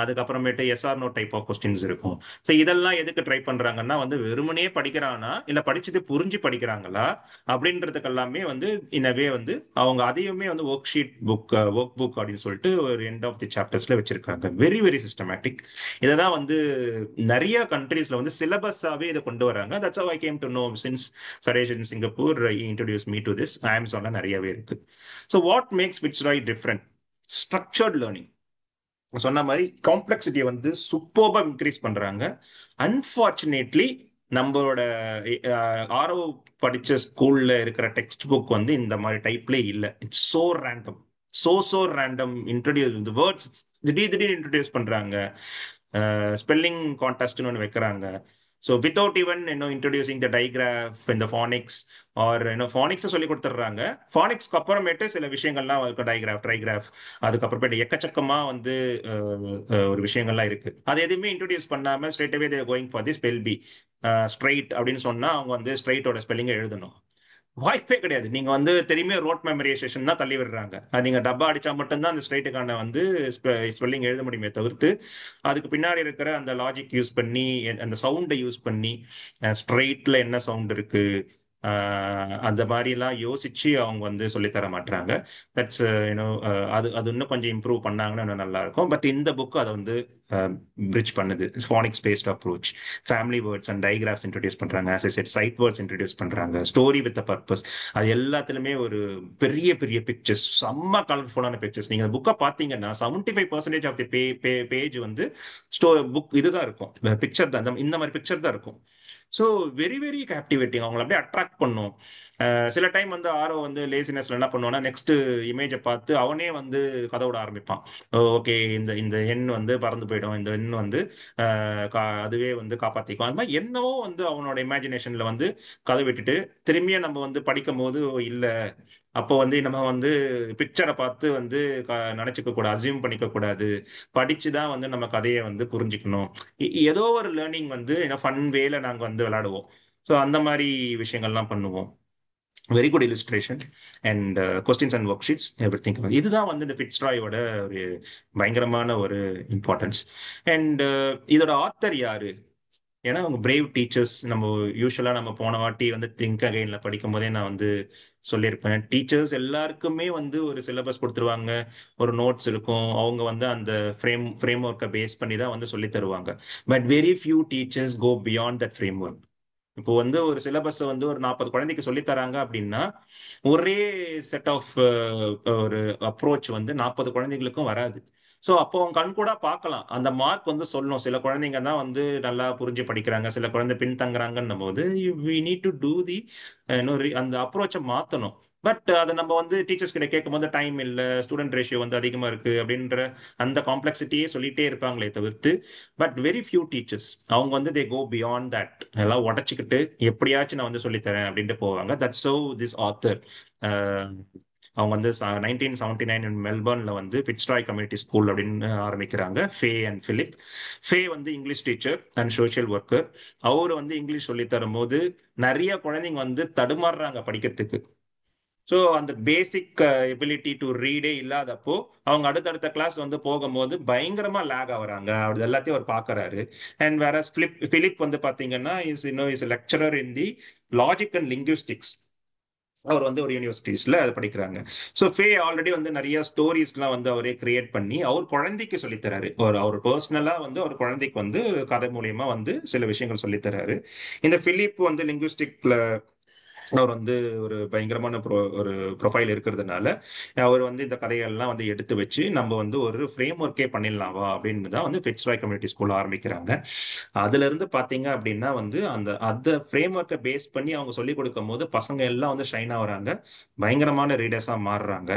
S3: அதுக்கப்புறமேட்டு எஸ்ஆர் நோ டைப் ஆஃப் கொஸ்டின்ஸ் இருக்கும். ஸோ இதெல்லாம் எதுக்கு ட்ரை பண்றாங்கன்னா வந்து வெறுமனே படிக்கிறானா இல்ல படிச்சது புரிஞ்சு படிக்கிறாங்களா அப்படின்றதுக்கு எல்லாமே வந்து இன்னவே வந்து அவங்க அதையுமே வந்து work sheet book work book அப்படின்னு சொல்லிட்டு ஒரு எண்ட் ஆஃப் தி சாப்டர்ஸ்ல வச்சிருக்காங்க. Very very systematic. இதை தான் வந்து நிறைய கண்ட்ரீஸ்ல வந்து சிலபஸாவே இதை கொண்டு வராங்க. That's how I came to know since Suresh in Singapore introduce me to this. அமேசான்ல நிறையவே இருக்கு. So what makes Fitzroy different? Structured learning. சொன்ன மாதிரி காம்ப்ளெக்சிட்டியை வந்து சூப்பர்பா இன்க்ரீஸ் பண்றாங்க. அன்பார்ச்சுனேட்லி நம்மளோட ஆரோ படிச்ச ஸ்கூல்ல இருக்கிற டெக்ஸ்ட் புக் வந்து இந்த மாதிரி டைப்ல இல்லை. It's so random, so random. Introduce இந்த வேர்ட்ஸ் திடீர்னு இன்ட்ரோடியூஸ் பண்றாங்க. ஸ்பெல்லிங் கான்டெஸ்ட்னு ஒன்று வைக்கிறாங்க. So without even introducing the digraph இந்த ஃபானிக்ஸ் ஆர் ஃபானிக்ஸ் சொல்லி கொடுத்துட்றாங்க. ஃபானிக்ஸ்க்கு அப்புறமேட்டு சில விஷயங்கள்லாம் இருக்கும், டைகிராஃப் ட்ரைகிராஃப், அதுக்கப்புறமேட்டு எக்கச்சக்கமா வந்து ஒரு விஷயங்கள்லாம் இருக்கு. அது எதுவுமே இன்ட்ரடியூஸ் பண்ணாம straight away they're going for the spell B straight அப்படின்னு சொன்னா அவங்க வந்து ஸ்ட்ரைட்டோட ஸ்பெல்லிங்கை எழுதணும். வாய்ப்பே கிடையாது. நீங்க வந்து தெரியுமே ரோட் மெமரைசேஷன் தான் தள்ளி விடுறாங்க. அது நீங்க டப்பா அடிச்சா மட்டும்தான் அந்த ஸ்ட்ரைட்டுக்கான வந்து ஸ்பெல்லிங் எழுத முடியுமே தவிர்த்து அதுக்கு பின்னாடி இருக்கிற அந்த லாஜிக் யூஸ் பண்ணி அந்த சவுண்டை யூஸ் பண்ணி ஸ்ட்ரைட்ல என்ன சவுண்ட் இருக்கு அந்த மாதிரி எல்லாம் யோசிச்சு அவங்க வந்து சொல்லித்தர மாட்டாங்க. தட்ஸ் அது அது இன்னும் கொஞ்சம் இம்ப்ரூவ் பண்ணாங்கன்னா இன்னும் நல்லா இருக்கும். பட் இந்த புக் அதை வந்து பிரிட்ஜ் பண்ணுது. Phonics based approach, family words and digraphs introduce பண்றாங்க, as I said sight words introduce பண்றாங்க, ஸ்டோரி வித் பர்பஸ், அது எல்லாத்துலயுமே ஒரு பெரிய பெரிய பிக்சர்ஸ், செம்ம கலர்ஃபுல்லான பிக்சர்ஸ். நீங்க புக்கை பாத்தீங்கன்னா 75% ஆஃப் தி பேஜ் வந்து புக் இதுதான் இருக்கும், பிக்சர் தான், இந்த மாதிரி பிக்சர் தான் இருக்கும். ஸோ வெரி வெரி கேப்டிவேட்டிங், அவங்களை அப்படியே அட்ராக்ட் பண்ணும். சில டைம் வந்து ஆரோ வந்து லேசினஸ்ல என்ன பண்ணுவான்னா நெக்ஸ்ட் இமேஜை பார்த்து அவனே வந்து கதை விட ஆரம்பிப்பான். ஓகே, இந்த இந்த எண் வந்து பறந்து போயிடும், இந்த எண் வந்து அதுவே வந்து காப்பாத்திக்கும். அது மாதிரி என்னவோ வந்து அவனோட இமேஜினேஷன்ல வந்து கதை விட்டுட்டு திரும்பியும் நம்ம வந்து படிக்கும் போது இல்ல, அப்போ வந்து நம்ம வந்து பிக்சரை பார்த்து வந்து நினைச்சுக்க கூடாது, அசியூம் பண்ணிக்க கூடாது, படிச்சுதான் வந்து நம்ம கதையை வந்து புரிஞ்சுக்கணும். ஏதோ ஒரு லேர்னிங் வந்து ஃபன் வேல நாங்க வந்து விளையாடுவோம். ஸோ அந்த மாதிரி விஷயங்கள்லாம் பண்ணுவோம். Very good illustration and questions and work sheets every thing. இதுதான் வந்து இந்த ஃபிட்ஸ்ராயோட ஒரு பயங்கரமான ஒரு இம்பார்ட்டன்ஸ். அண்ட் இதோட ஆத்தர் யாரு? ஏன்னா அவங்க பிரேவ் டீச்சர்ஸ். நம்ம யூஸ்வலா நம்ம போன வாட்டி வந்து திங்க் அகைன்ல படிக்கும் போதே நான் வந்து சொல்லியிருப்பேன், டீச்சர்ஸ் எல்லாருக்குமே வந்து ஒரு சிலபஸ் கொடுத்துருவாங்க, ஒரு நோட்ஸ் இருக்கும், அவங்க வந்து அந்த ஃப்ரேம் ஒர்க்கை பேஸ் பண்ணி தான் வந்து சொல்லி தருவாங்க. But very few teachers go beyond that framework. இப்போ வந்து ஒரு சிலபஸ் வந்து ஒரு 40 குழந்தைக்கு சொல்லி தராங்க அப்படின்னா ஒரே செட் ஆஃப் ஒரு அப்ரோச் வந்து 40 குழந்தைங்களுக்கும் வராது. ஸோ அப்போ அவங்க கண் கூட பார்க்கலாம், அந்த மார்க் வந்து சொல்லணும். சில குழந்தைங்க தான் வந்து நல்லா புரிஞ்சு படிக்கிறாங்க, சில குழந்தை பின்தங்குறாங்கன்னும் போது வி நீட் டு டூ தி அந்த அப்ரோச்சை மாற்றணும். பட் அதை நம்ம வந்து டீச்சர்ஸ் கிட்ட கேட்கும் போது டைம் இல்லை, ஸ்டூடெண்ட் ரேஷியோ வந்து அதிகமாக இருக்கு அப்படின்ற அந்த காம்ப்ளெக்சிட்டியே சொல்லிட்டே இருப்பாங்களே தவிர்த்து, பட் வெரி ஃபியூ டீச்சர்ஸ் அவங்க வந்து தே கோ பியாண்ட் தட், எல்லாம் உடச்சிக்கிட்டு எப்படியாச்சும் நான் வந்து சொல்லித்தரேன் அப்படின்ட்டு போவாங்க. That's how this author. அவங்க வந்து 1979 மெல்பர்ன்ல வந்து ஃபிட்ஸ்ராய் கம்யூனிட்டி ஸ்கூல் அப்படின்னு ஆரம்பிக்கிறாங்க. ஃபே அண்ட் பிலிப். ஃபே வந்து English teacher and social worker. அவர் வந்து இங்கிலீஷ் சொல்லி தரும் போது நிறைய குழந்தைங்க வந்து தடுமாறுறாங்க படிக்கிறதுக்கு. ஸோ அந்த பேசிக் எபிலிட்டி டு ரீடே இல்லாதப்போ அவங்க அடுத்தடுத்த கிளாஸ் வந்து போகும்போது பயங்கரமா லேக் ஆகுறாங்க. அது எல்லாத்தையும் அவர் பாக்குறாரு. அண்ட் வேற பிலிப் வந்து பாத்தீங்கன்னா is lecturer in the logic and linguistics. அவர் வந்து ஒரு யூனிவர்சிட்டிஸ்ல அது படிக்கிறாங்க. ஸோ ஃபே ஆல்ரெடி வந்து நிறைய ஸ்டோரிஸ்லாம் வந்து அவரே கிரியேட் பண்ணி அவர் குழந்தைக்கு சொல்லித்தராரு. அவர் பர்சனலா வந்து அவர் குழந்தைக்கு வந்து கதை மூலியமா வந்து சில விஷயங்கள் சொல்லித்தராரு. இந்த பிலிப் வந்து லிங்குவிஸ்டிக்ல அவர் வந்து ஒரு பயங்கரமான ஒரு ப்ரொஃபைல் இருக்கிறதுனால அவர் வந்து இந்த கதைகள்லாம் வந்து எடுத்து வச்சு நம்ம வந்து ஒரு ஃப்ரேம் ஒர்க்கே பண்ணிடலாமா அப்படின்னு தான் வந்து ஃபிட்ஸ்ராய் கம்யூனிட்டி ஸ்கூல் ஆரம்பிக்கிறாங்க. அதுல இருந்து பாத்தீங்க அப்படின்னா வந்து அந்த ஃப்ரேம் ஒர்க்கை பேஸ் பண்ணி அவங்க சொல்லி கொடுக்கும் போது பசங்க எல்லாம் வந்து ஷைன் ஆகுறாங்க, பயங்கரமான ரீடர்ஸா மாறுறாங்க.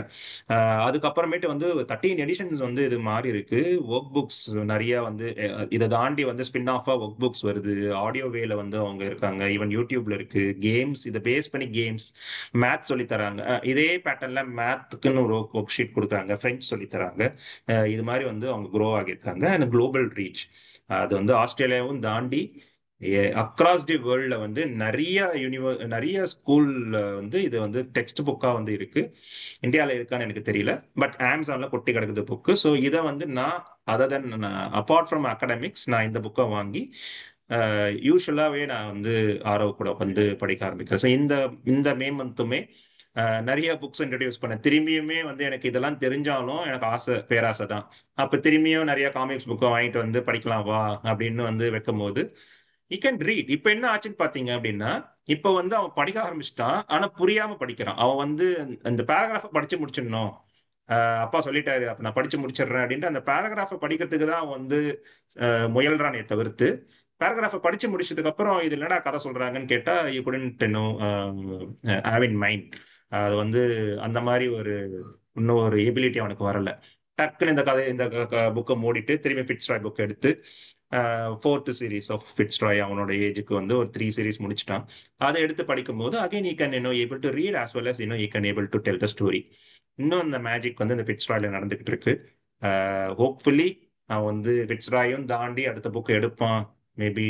S3: அதுக்கப்புறமேட்டு வந்து 13 எடிஷன்ஸ் வந்து இது மாறி இருக்கு. ஒர்க் புக்ஸ் நிறைய வந்து இதை தாண்டி வந்து ஸ்பின் ஆஃபா ஒர்க் புக்ஸ் வருது, ஆடியோ வேல வந்து அவங்க இருக்காங்க, ஈவன் யூடியூப்ல இருக்கு. கேம்ஸ் இதை பேஸ் பண்ணி கேம்ஸ், மேத் சொல்லி தராங்க. இதே பேட்டர்ன்ல மேத்துக்குன்னு ஒரு ஒர்க் ஷீட் கொடுக்குறாங்க, பிரெஞ்சு சொல்லி தராங்க. இது மாதிரி வந்து அவங்க க்ரோ ஆகியிருக்காங்க. அண்ட் குளோபல் ரீச், அது வந்து ஆஸ்திரேலியாவும் தாண்டி அக்ராஸ் தி வேர்ல்ட்ல வந்து நிறைய ஸ்கூல்ல வந்து இது வந்து டெக்ஸ்ட் புக்கா வந்து இருக்கு. இந்தியாவில் இருக்கான்னு எனக்கு தெரியல, பட் அமேசான்ல கொட்டி கிடக்குது புக்கு. ஸோ இதை வந்து நான் அப்பார்ட் ஃப்ரம் அகாடமிக்ஸ் நான் இந்த புக்கை வாங்கி யூஸ்வலாவே நான் வந்து ஆரோ கூட வந்து படிக்க ஆரம்பிக்கிறேன். ஸோ இந்த மே மந்த்துமே நிறைய புக்ஸ் இன்ட்ரடியூஸ் பண்ண, திரும்பியுமே வந்து எனக்கு இதெல்லாம் தெரிஞ்சாலும் எனக்கு பேராசை தான். அப்ப திரும்பியும் நிறைய காமிக்ஸ் புக்கை வாங்கிட்டு வந்து படிக்கலாம் வா அப்படின்னு வந்து வைக்கும் போது யூ கேன் ரீட். இப்ப என்ன ஆச்சுன்னு பாத்தீங்க அப்படின்னா, இப்ப வந்து அவன் படிக்க ஆரம்பிச்சிட்டான், ஆனா புரியாம படிக்கிறான். அவன் வந்து இந்த பேராகிராஃபை படிச்சு முடிச்சிடணும், அப்பா சொல்லிட்டாரு அப்ப நான் படிச்சு முடிச்சிடுறேன் அப்படின்ட்டு அந்த பேராகிராஃபை படிக்கிறதுக்கு தான் அவன் வந்து முயல்றானே தவிர்த்து, பேராகிராஃபை படிச்சு முடிச்சதுக்கு அப்புறம் இது என்னடா கதை சொல்றாங்கன்னு கேட்டா you couldn't know have in mind. அது வந்து அந்த மாதிரி இன்னும் ஒரு எபிலிட்டி அவனுக்கு வரல. டக்குன்னு இந்த புக்கை மூடிட்டு திரும்பி ஃபிட்ஸ்ராய் புக்கை எடுத்து ஃபோர்த் சீரீஸ் ஆஃப் ஃபிட்ஸ்ட்ராய் அவனோட ஏஜுக்கு வந்து ஒரு 3 சீரீஸ் முடிச்சிட்டான். அதை எடுத்து படிக்கும்போது again he can able to read as well as he can able to tell the story. இன்னும் இந்த மேஜிக் வந்து இந்த ஃபிட்ஸ்ட்ராயில நடந்துகிட்டு இருக்கு. ஹோப்ஃபுல்லி அவன் வந்து ஃபிட்ஸ்ட்ராயும் தாண்டி அடுத்த புக் எடுப்பான். Maybe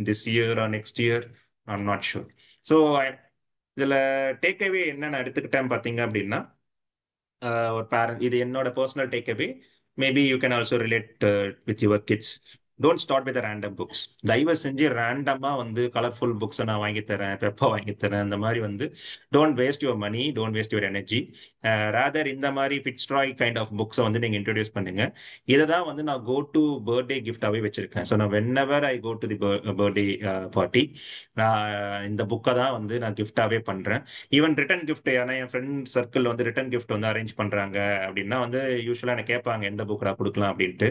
S3: this year R next year, I'm not sure. So இதுல டேக் அவே என்ன நான் எடுத்துக்கிட்டேன் பாத்தீங்க அப்படின்னா, ஒரு பேரண்ட், இது என்னோட personal take away. Maybe you can also relate with your kids. Don't start with random books. தயவு செஞ்சு ரேண்டமா வந்து கலர்ஃபுல் புக்ஸை நான் வாங்கி தரேன், பெப்பா வாங்கி தரேன், அந்த மாதிரி வந்து don't waste your money, don't waste your energy. Rather இந்த மாதிரி ஃபிட்ஸ்ட்ராய் கைண்ட் ஆஃப் புக்ஸை வந்து நீங்க இன்ட்ரடியூஸ் பண்ணுங்க. இதை தான் வந்து நான் கோ டு பர்த்டே கிஃப்டாவே வச்சிருக்கேன். ஸோ நான் whenever I go to the birthday party, நான் இந்த புக்கை தான் வந்து நான் கிஃப்டாவே பண்றேன். ஈவன் ரிட்டன் கிஃப்ட், ஏன்னா என் ஃப்ரெண்ட் சர்க்கிள் வந்து ரிட்டன் கிஃப்ட் வந்து அரேஞ்ச் பண்றாங்க அப்படின்னா வந்து யூஸ்வலா எனக்கு கேட்பாங்க எந்த புக் நான் கொடுக்கலாம் அப்படின்ட்டு.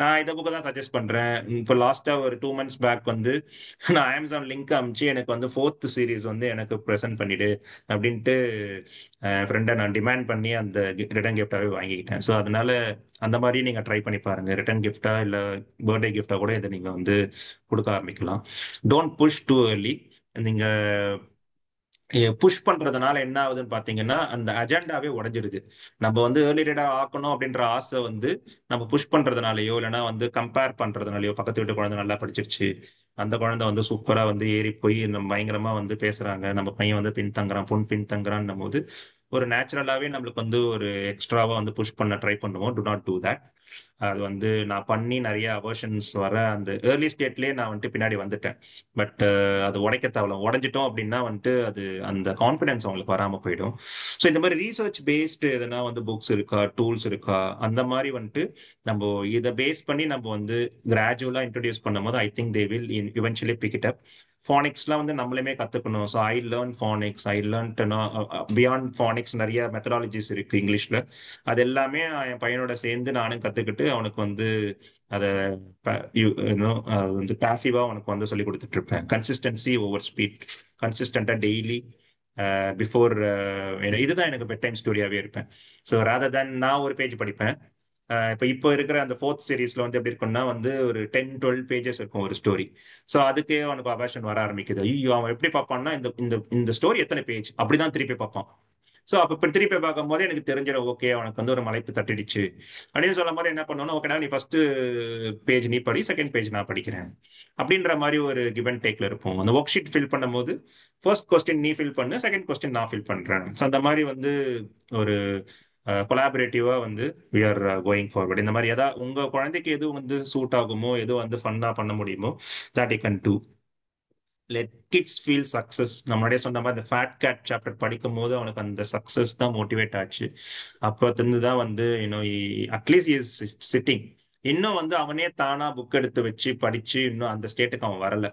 S3: நான் இந்த புக்கை தான் சஜஸ்ட் பண்றேன். இப்போ லாஸ்டா ஒரு 2 months பேக் வந்து நான் அமேசான் லிங்க் அனுப்பிச்சு எனக்கு வந்து 4th சீரீஸ் வந்து எனக்கு ப்ரெசென்ட் பண்ணிடு அப்படின்ட்டு ஃப்ரெண்டை நான் டிமாண்ட் பண்ணி அந்த ரிட்டன் கிஃப்டாவே வாங்கிக்கிட்டேன். ஸோ அதனால அந்த மாதிரி நீங்க ட்ரை பண்ணி பாருங்க. ரிட்டன் கிஃப்டா இல்ல பர்த்டே கிஃப்டா கூட இதை நீங்க வந்து கொடுக்க ஆரம்பிக்கலாம். Don't push too early. நீங்க புஷ் பண்றதுனால என்ன ஆகுதுன்னு பாத்தீங்கன்னா அந்த அஜெண்டாவே உடைஞ்சிடுது. நம்ம வந்து ஏர்லி ரீடர் ஆக்கணும் அப்படின்ற ஆசை வந்து நம்ம புஷ் பண்றதுனாலயோ இல்லைன்னா வந்து கம்பேர் பண்றதுனாலயோ, பக்கத்து வீட்டு குழந்தை நல்லா படிச்சிருச்சு, அந்த குழந்தை வந்து சூப்பரா வந்து ஏறி போய் நம்ம பயங்கரமா வந்து பேசுறாங்க, நம்ம பையன் வந்து பின்தங்குறான், பொன் பின்தங்குறான் போது ஒரு நேச்சுரலாவே நம்மளுக்கு வந்து ஒரு எக்ஸ்ட்ராவா வந்து புஷ் பண்ண ட்ரை பண்ணுவோம். To not do that. அது வந்து நான் பண்ணி நிறைய அவர்ஷன்ஸ் வர அந்த ஏர்லி ஸ்டேட்லயே நான் வந்துட்டு பின்னாடி வந்துட்டேன். பட் அது உடைக்க தேவை. உடைஞ்சிட்டோம் அப்படின்னா வந்துட்டு அது அந்த கான்ஃபிடன்ஸ் அவங்களுக்கு வராம போயிடும். ஸோ இந்த மாதிரி ரீசர்ச் பேஸ்டு எதனா வந்து புக்ஸ் இருக்கா, டூல்ஸ் இருக்கா, அந்த மாதிரி வந்துட்டு நம்ம இதை பேஸ் பண்ணி நம்ம வந்து கிராஜுவலா இன்ட்ரடியூஸ் பண்ணும் போது I think they will eventually pick it up. ஃபானிக்ஸ்லாம் வந்து நம்மளுமே கத்துக்கணும். So I learn phonics, I learn beyond phonics, நிறைய மெத்தடாலஜிஸ் இருக்கு இங்கிலீஷ்ல. அது எல்லாமே நான் என் பையனோட சேர்ந்து நானும் கத்துக்கிட்டு அவனுக்கு வந்து அதை வந்து பாசிவா அவனுக்கு வந்து சொல்லி கொடுத்துட்டு இருப்பேன். கன்சிஸ்டன்சி ஓவர் ஸ்பீட், கன்சிஸ்டண்டா டெய்லி பிஃபோர். இதுதான் எனக்கு பெட் டைம் ஸ்டோரியாவே இருப்பேன். ஸோ ராதர் தேன் நான் ஒரு பேஜ் படிப்பேன். இப்போ இருக்கிற அந்த 4th சீரீஸ்ல வந்து எப்படி இருக்கும்னா வந்து ஒரு 10-12 பேஜஸ் இருக்கும் ஒரு ஸ்டோரி. ஸோ அதுக்கே அவனுக்கு அவேஷன் வர ஆரம்பிக்குது. ஐயோ, அவன் எப்படி பார்ப்பான்னா இந்த இந்த இந்த ஸ்டோரி எத்தனை பேஜ் அப்படிதான் திருப்பி பார்ப்பான். ஸோ அப்போ இப்போ திருப்பி பார்க்கும் போது எனக்கு தெரிஞ்சிடும், ஓகே அவனுக்கு வந்து ஒரு மலைப்பு தட்டிடுச்சு அப்படின்னு சொல்லும் போது என்ன பண்ணணும், ஓகேடா நீ ஃபர்ஸ்ட் பேஜ் நீ படி, செகண்ட் பேஜ் நான் படிக்கிறேன் அப்படின்ற மாதிரி ஒரு கிவ் அண்ட் டேக்ல இருப்போம். அந்த ஒர்க் ஷீட் ஃபில் பண்ணும்போது ஃபர்ஸ்ட் கொஸ்டின் நீ ஃபில் பண்ணு, செகண்ட் கொஸ்டின் நான் ஃபில் பண்றேன். ஸோ அந்த மாதிரி வந்து ஒரு கொலாபரேட்டிவா வந்து வி ஆர் கோயிங் ஃபார்வர்ட். இந்த மாதிரி ஏதாவது உங்க குழந்தைக்கு எது வந்து சூட் ஆகுமோ, எது வந்து ஃபன்னா பண்ண முடியுமோ, that you can do. Let kids feel success. நம்மளுடைய சொன்ன மாதிரி அந்த ஃபேட் கேட் சாப்டர் படிக்கும் போது அவனுக்கு அந்த சக்சஸ் தான் மோட்டிவேட் ஆச்சு. அப்பத்திலிருந்து தான் வந்து அட்லீஸ்ட் இஸ் சிட்டிங். இன்னும் வந்து அவனே தானா புக் எடுத்து வச்சு படிச்சு இன்னும் அந்த ஸ்டேட்டுக்கு அவன் வரல.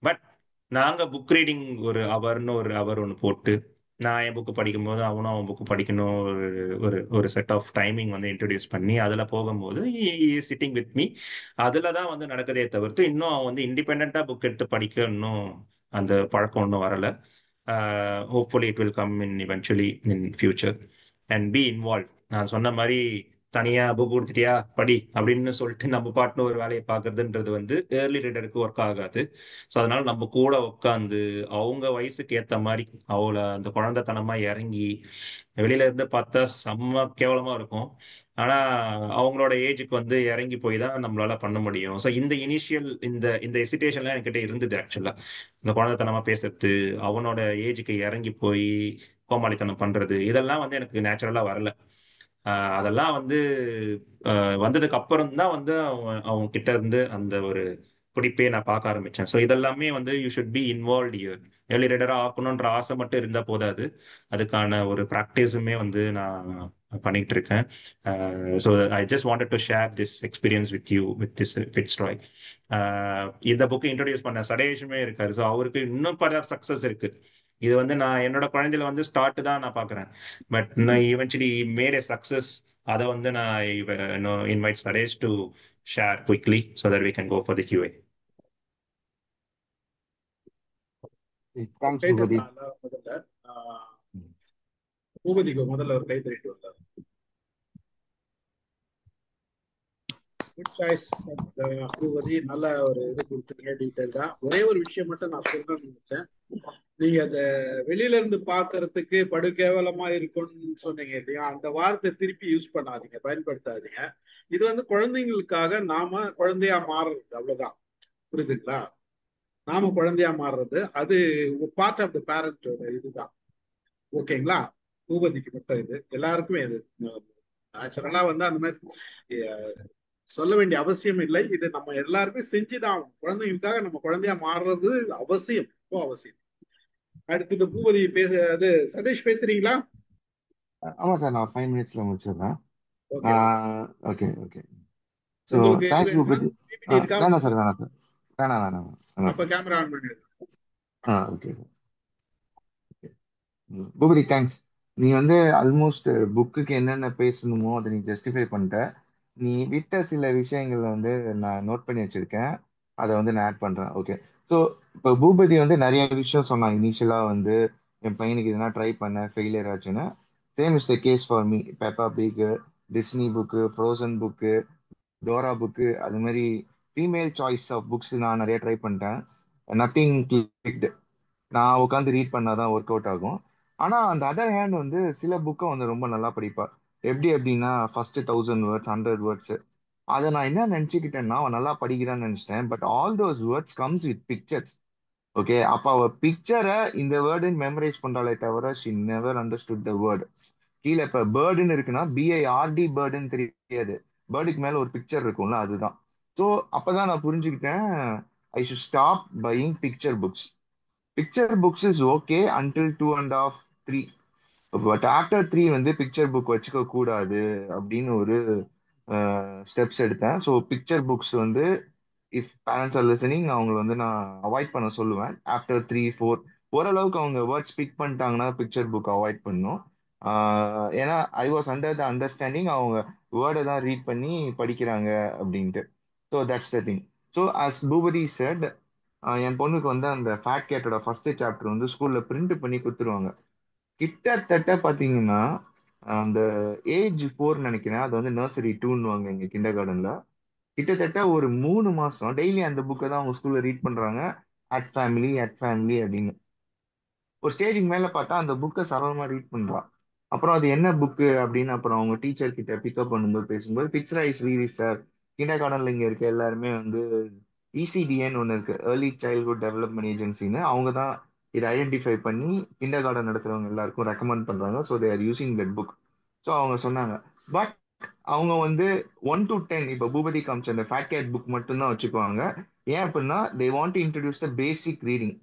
S3: பட் நாங்க புக் ரீடிங் ஒரு அவர் ஒன்று போட்டு நான் என் புக்கு படிக்கும் போது அவனும் அவன் புக்கு படிக்கணும், ஒரு ஒரு செட் ஆஃப் டைமிங் வந்து இன்ட்ரடியூஸ் பண்ணி அதில் போகும்போது சிட்டிங் வித் மீ. அதில் தான் வந்து நடக்குதே தவிர்த்து இன்னும் அவன் வந்து இண்டிபெண்டா புக் எடுத்து படிக்க இன்னும் அந்த பழக்கம் இன்னும் வரல. Hopefully it will come in eventually in future and be involve. நான் சொன்ன மாதிரி தனியா புக் கொடுத்துட்டியா படி அப்படின்னு சொல்லிட்டு நம்ம பாட்டுன்னு ஒரு வேலையை பார்க்கறதுன்றது வந்து ஏர்லி ரீடருக்கு ஒர்க் ஆகாது. ஸோ அதனால நம்ம கூட உட்காந்து அவங்க வயசுக்கு ஏற்ற மாதிரி அவளை அந்த குழந்தைத்தனமா இறங்கி, வெளியில இருந்து பார்த்தா செம்ம கேவலமா இருக்கும், ஆனா அவங்களோட ஏஜுக்கு வந்து இறங்கி போய் தான் நம்மளால பண்ண முடியும். ஸோ இந்த இனிஷியல் இந்த இந்த எசிடேஷன்லாம் என்கிட்ட இருந்தது ஆக்சுவலா. இந்த குழந்தைத்தனமா பேசுறது, அவனோட ஏஜுக்கு இறங்கி போய் கோமாளித்தனம் பண்றது, இதெல்லாம் வந்து எனக்கு நேச்சுரலா வரல. அதெல்லாம் வந்து வந்ததுக்கு அப்புறம் தான் வந்து அவங்க கிட்ட இருந்து அந்த ஒரு பிடிப்பே நான் பார்க்க ஆரம்பிச்சேன். ஸோ இதெல்லாமே வந்து you should be involve here. Early ரீடரா ஆக்கணுன்ற ஆசை மட்டும் இருந்தா போதாது, அதுக்கான ஒரு ப்ராக்டிஸுமே வந்து நான் பண்ணிட்டு இருக்கேன். So I just wanted to share this experience with you with this Fitzroy. இந்த புக்கை இன்ட்ரடியூஸ் பண்ண சடேஷுமே இருக்காரு. ஸோ அவருக்கு இன்னும் பல சக்சஸ் இருக்கு. இது வந்து நான் என்னோட குழந்தையில வந்து ஸ்டார்ட் தான் நான் பாக்குறேன். பட் நான் ஈவென்ச்சுவலி மேட் எ சக்சஸ். அதை வந்து நான் invite Suresh to share quickly so that we can go for the QA.
S1: Thanks, Bhuபதி. முதல்ல பூபதிக்கு முதல்ல ஒரு கை தட்டிட்டு வந்தார். Good choice. பூபதி நல்ல ஒரு இது கொடுத்துருங்க, டீட்டெயில் தான். ஒரே ஒரு விஷயம் மட்டும் நான் சொல்லணும்னு நினைச்சேன். நீங்க அத வெளியில இருந்து பாக்குறதுக்கு படு கேவலமா இருக்கும்னு சொன்னீங்க இல்லையா, அந்த வார்த்தை திருப்பி யூஸ் பண்ணாதீங்க, பயன்படுத்தாதீங்க. இது வந்து குழந்தைங்களுக்காக நாம குழந்தையா மாறுறது, அவ்வளவுதான். புரியுதுங்களா? நாம குழந்தையா மாறுறது அது பார்ட் ஆஃப் த பேரண்டோட இதுதான். ஓகேங்களா? பூபதிக்கு மட்டும் இது, எல்லாருக்குமே இது நேச்சுரலா வந்து அந்த மாதிரி சொல்ல வேண்டிய அவசியம் இல்லை. இது நம்ம எல்லாருமே செஞ்சுதான் ஆகணும். குழந்தைங்களுக்காக நம்ம குழந்தையா மாறுறது அவசியம், ரொம்ப அவசியம். அடுத்தது பூபதி பேச, அது சதீஷ் பேசுறீங்களா?
S4: ஆமா சார், நான் 5 மினிட்ஸ்ல முடிச்சிடுறேன்.
S1: Okay
S4: okay okay. ஸோ
S1: உங்களுக்கு இது
S4: தேங்க்ஸ்
S1: வேணுமா?
S4: பூபதி.
S1: பிபிடி இருக்கா?
S4: வேணாம் சார், வேணாம் சார், வேணாம் வேணாம் வேணாம்
S1: அப்ப
S4: சார்.
S1: கேமரா ஆன் பண்ணிடுங்க.
S4: Okay sir. பூபதி தேங்க்ஸ். நீ வந்து ஆல்மோஸ்ட் புக்குக்கு என்னென்ன பேசணுமோ அதை நீ ஜஸ்டிஃபை பண்ணிட்ட. நீ விட்ட சில விஷயங்கள் வந்து நான் நோட் பண்ணி வச்சிருக்கேன், அதை வந்து நான் ஆட் பண்றேன். ஓகே. ஸோ இப்போ பூபதி வந்து நிறைய விஷயம் சொன்னான். இனிஷியலா வந்து என் பையனுக்கு இதனா ட்ரை பண்ண ஃபெயிலியர் ஆச்சுன்னு. Same is the case for me. Peppa Pig, Disney book, Frozen book, Dora book, அது மாதிரி ஃபீமேல் சாய்ஸ் ஆஃப் புக்ஸ் நான் நிறைய ட்ரை பண்ணிட்டேன். Nothing clicked. நான் உட்காந்து ரீட் பண்ணாதான் ஒர்க் அவுட் ஆகும். ஆனா அந்த அதர் ஹேண்ட் வந்து சில புக்கை வந்து ரொம்ப நல்லா படிப்பா. எப்படி அப்படின்னா ஃபர்ஸ்ட் 1000 வேர்ட்ஸ், 100 வேர்ட்ஸ். அதை நான் என்ன நினைச்சுக்கிட்டேன்னா அவன் நல்லா படிக்கிறான்னு நினைச்சிட்டேன். But all those words comes with pictures. Okay, அப்ப அவ பிக்சரை இந்த வேர்டுன்னு மெமரைஸ் பண்றாளே தவிர she never understood the word. கீழே இப்ப பேர்டுன்னு இருக்குன்னா BIRD பேர்டுன்னு தெரியாது. பேர்டுக்கு மேல ஒரு பிக்சர் இருக்கும்ல, அதுதான். ஸோ அப்பதான் நான் புரிஞ்சுக்கிட்டேன் I should stop buying picture books. Picture books is okay until 2.5, 3. But after 3 வந்து பிக்சர் புக் வச்சுக்க கூடாது அப்படின்னு ஒரு ஸ்டெப்ஸ் எடுத்தேன். ஸோ பிக்சர் புக்ஸ் வந்து இஃப் பேரண்ட்ஸ் ஆர் லிசனிங், அவங்களை வந்து நான் அவாய்ட் பண்ண சொல்லுவேன். ஆஃப்டர் 3, 4 ஓரளவுக்கு அவங்க வேர்ட் ஸ்பீக் பண்ணிட்டாங்கன்னா பிக்சர் புக் அவாய்ட் பண்ணும். ஏன்னா I was under the understanding அவங்க வேர்டை தான் ரீட் பண்ணி படிக்கிறாங்க அப்படின்ட்டு. So that's the thing. So as Bhupathi said, என் பொண்ணுக்கு வந்து அந்த ஃபேட் கேட்டோட ஃபர்ஸ்ட் சாப்டர் வந்து ஸ்கூல்ல பிரிண்ட் பண்ணி கொடுத்துருவாங்க. கிட்டத்தட்ட பாத்தீங்கன்னா அந்த ஏஜ் 4 நினைக்கிறேன், அது வந்து நர்சரி 2ன்னுவாங்க எங்க கிண்டர் கார்டன்ல. கிட்டத்தட்ட ஒரு 3 மாசம் டெய்லி அந்த புக்கை தான் அவங்க ஸ்கூல்ல ரீட் பண்றாங்க. அட் ஃபேமிலி, அட் ஃபேமிலி அப்படின்னு. ஒரு ஸ்டேஜுக்கு மேல பார்த்தா அந்த புக்கை சரளமா ரீட் பண்றா. அப்புறம் அது என்ன புக்கு அப்படின்னு அப்புறம் அவங்க டீச்சர் கிட்ட பிக்கப் பண்ணும்போது பேசும்போது பிக்சரைஸ் ரீடிங் சார், கிண்டர் கார்டன்ல இங்க இருக்க எல்லாருமே வந்து ECDN ஒன்று இருக்கு, ஏர்லி சைல்ட்ஹுட் டெவலப்மெண்ட் ஏஜென்சின்னு. அவங்க தான் இதை ஐடென்டிஃபை பண்ணி கிண்டர் கார்டன் நடத்துறவங்க எல்லாருக்கும் ரெக்கமெண்ட் பண்றாங்க. So there using that book. So அவங்க சொன்னாங்க. பட் அவங்க வந்து 1 to 10 இப்போ பூபதி காமிச்ச அந்த ஃபேட் கேட் புக் மட்டும்தான் வச்சுக்குவாங்க. ஏன் அப்படின்னா they want to introduce the basic reading.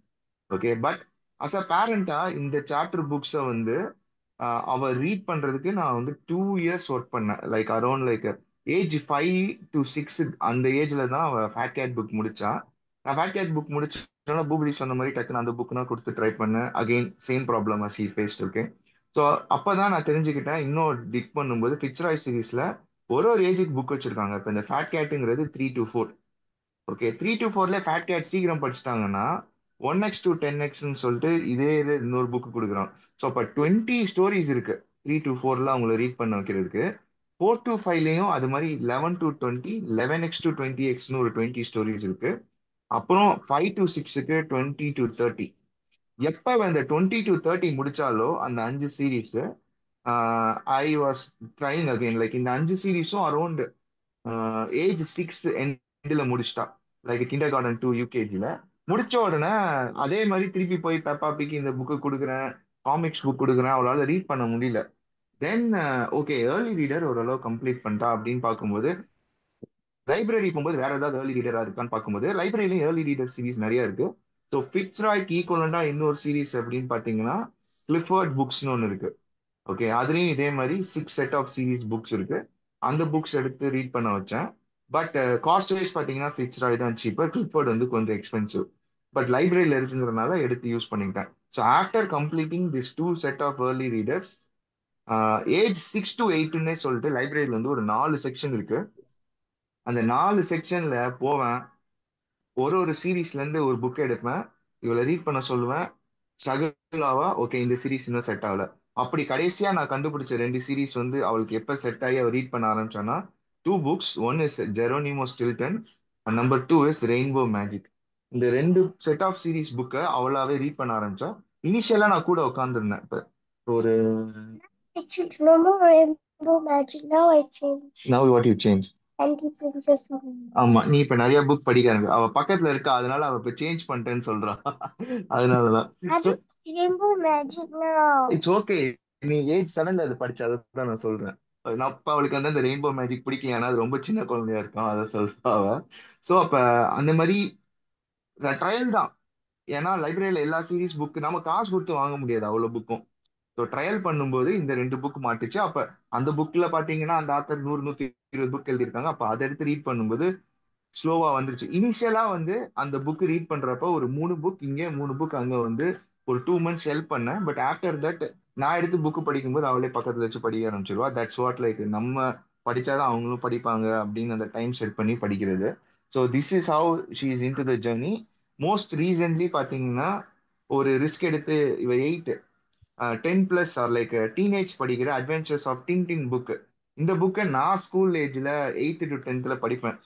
S4: Okay, but as a பேரண்டா இந்த சாப்டர் புக்ஸை வந்து அவ ரீட் பண்றதுக்கு நான் வந்து 2 இயர்ஸ் ஒர்க் பண்ணேன். Like around like age 5 to 6 அந்த ஏஜ்ல தான் அவ ஃபேட் கேட் புக் முடிச்சா. நான் ஃபேட் கேட் புக் முடிச்சோன்னா பூபதி சொன்ன மாதிரி டக்குன்னு அந்த புக் தான் கொடுத்து ட்ரை பண்ணேன். Again same problem she faced. Okay. So அப்பதான் நான் தெரிஞ்சுக்கிட்டேன், இன்னும் டிக் பண்ணும்போது பிக்சராய் சீரீஸ்ல ஒரு ஏஜுக்கு புக் வச்சிருக்காங்க. இப்போ இந்த ஃபேட் கேட்டுங்கிறது 3 to 4. ஓகே, 3 to 4ல ஃபேட் கேட் சீக்கிரம் படிச்சிட்டாங்கன்னா 1x to 10x சொல்லிட்டு இதே இது இன்னொரு புக் கொடுக்குறோம். ஸோ அப்போ 20 ஸ்டோரிஸ் இருக்கு 3 to 4ல அவங்கள ரீட் பண்ண வைக்கிறதுக்கு. 4 to 5லையும் அது மாதிரி 11 to 20, 11x to 20xன்னு ஒரு 20 ஸ்டோரிஸ் இருக்கு. அப்புறம் 5 to 6க்கு 20 to 30. எப்ப அந்த 20 to 30 முடிச்சாலோ அந்த 5 series, I was trying again. Like இந்த 5 சீரீஸும் அரௌண்ட் ஏஜ் 6 எண்ட்ல முடிச்சிட்டா. லைக் கிண்டர் கார்டன் 2 UKGல முடிச்ச உடனே அதே மாதிரி திருப்பி போய் பெப்பா பிக் இந்த புக்கு கொடுக்குறேன், காமிக்ஸ் புக் கொடுக்குறேன், அவளால ரீட் பண்ண முடியல. தென் ஓகே, ஏர்லி ரீடர் ஓரளவு கம்ப்ளீட் பண்ணிட்டா அப்படின்னு பார்க்கும்போது லைப்ரரி போகும்போது வேற ஏதாவது ஏர்லி ரீடரா இருக்கான்னு பார்க்கும்போது லைப்ரரியிலும் ஏர்லி ரீடர் சீரிஸ் நிறைய இருக்கு. ஸோ ஃபிட்ஸ்ராய்க்கு ஈக்குவலண்டா இன்னொரு சீரிஸ் அப்படின்னு பார்த்தீங்கன்னா கிளிஃபர்ட் புக்ஸ்னு ஒன்று இருக்கு. ஓகே, அதுலயும் இதே மாதிரி 6 செட் ஆஃப் சீரிஸ் புக்ஸ் இருக்கு. அந்த புக்ஸ் எடுத்து ரீட் பண்ண வச்சேன். பட் காஸ்ட் வைஸ் பார்த்தீங்கன்னா ஃபிட்ஸ்ராய் தான் சீப்பர், கிளிஃபர்ட் வந்து கொஞ்சம் எக்ஸ்பென்சிவ். பட் லைப்ரரியில இருக்குங்கிறதுனால எடுத்து யூஸ் பண்ணிக்கிட்டேன். So after completing this 2 set of early readers, age 6 to 8ன்னே சொல்லிட்டு லைப்ரரியில வந்து ஒரு 4 செக்ஷன் இருக்கு. அந்த 4 செக்ஷன்ல போவேன், ஒரு சீரீஸ்ல இருந்து ஒரு புக் எடுப்பேன், இவளை ரீட் பண்ண சொல்லுவேன். ஸ்ட்ரகிளாவா ஓகே இந்த சீரீஸ் இன்னும் செட் ஆகல. அப்படி கடைசியா நான் கண்டுபிடிச்ச 2 சீரீஸ் வந்து அவளுக்கு எப்ப செட் ஆகி அவள் ரீட் பண்ண ஆரம்பிச்சானா 2 books. One is Geronimo Stilton and number 2 is Rainbow Magic. இந்த ரெண்டு செட் ஆஃப் சீரீஸ் புக்கை அவளாவே ரீட் பண்ண ஆரம்பிச்சா. இனிஷியலா நான் கூட உட்காந்துருந்தேன். இப்போ ஒரு Remember Rainbow Magic? Now I changed. Now what you change? Anti Princess. ஆமா, நீ இப்ப நிறைய புக் படிக்கிறாங்க. அவ பக்கத்துல இருக்கா, அதனால அவ இப்ப சேஞ்ச் பண்ணிட்டேன்னு சொல்றா. அதனாலதான். So, Rainbow Magic now. It's okay. நீ 8-7ல அது படிச்ச, அதான் நான் சொல்றேன். நான் அப்ப அவளுக்கு வந்து அந்த ரெயின்போ மேஜிக் பிடிக்கல, ஏன்னா அது ரொம்ப சின்ன குழந்தையா இருக்கும், அதை சொல்றா அவ. ஸோ அப்ப அந்த மாதிரி ட்ரையல் தான். ஏன்னா லைப்ரரியில எல்லா சீரீஸ் புக் நம்ம காசு கொடுத்து வாங்க முடியாது அவ்வளவு புக்கும். ஸோ ட்ரையல் பண்ணும்போது இந்த 2 புக் மாட்டுச்சு. அப்ப அந்த புக்ல பாத்தீங்கன்னா அந்த ஆத்தர் 100-120 புக் எழுதியிருக்காங்க. அப்ப அதை எடுத்து ரீட் பண்ணும்போது ஸ்லோவா வந்துருச்சு. இனிஷியலா வந்து அந்த புக் ரீட் பண்றப்ப ஒரு 3 புக் இங்கே 3 புக் அங்க வந்து ஒரு 2 months ஹெல்ப் பண்ணேன். பட் ஆஃப்டர் தட் நான் எடுத்து புக் படிக்கும்போது அவளே பக்கத்துல வச்சு படிக்க ஆரம்பிச்சிருவா. தட்ஸ் வாட் லைக் நம்ம படிச்சாதான் அவங்களும் படிப்பாங்க அப்படின்னு அந்த டைம் செட் பண்ணி படிக்கிறது. So this is how she is in to the journey. Most recently பாத்தீங்கன்னா ஒரு ரிஸ்க் எடுத்து இவ 10+ ஆர் லைக் டீனேஜ் படிக்கிற அட்வென்ச்சர்ஸ் ஆஃப் டின் புக். இந்த புக்கை நான் ஸ்கூல் ஏஜ்ல 8th to 10th படிப்பேன்.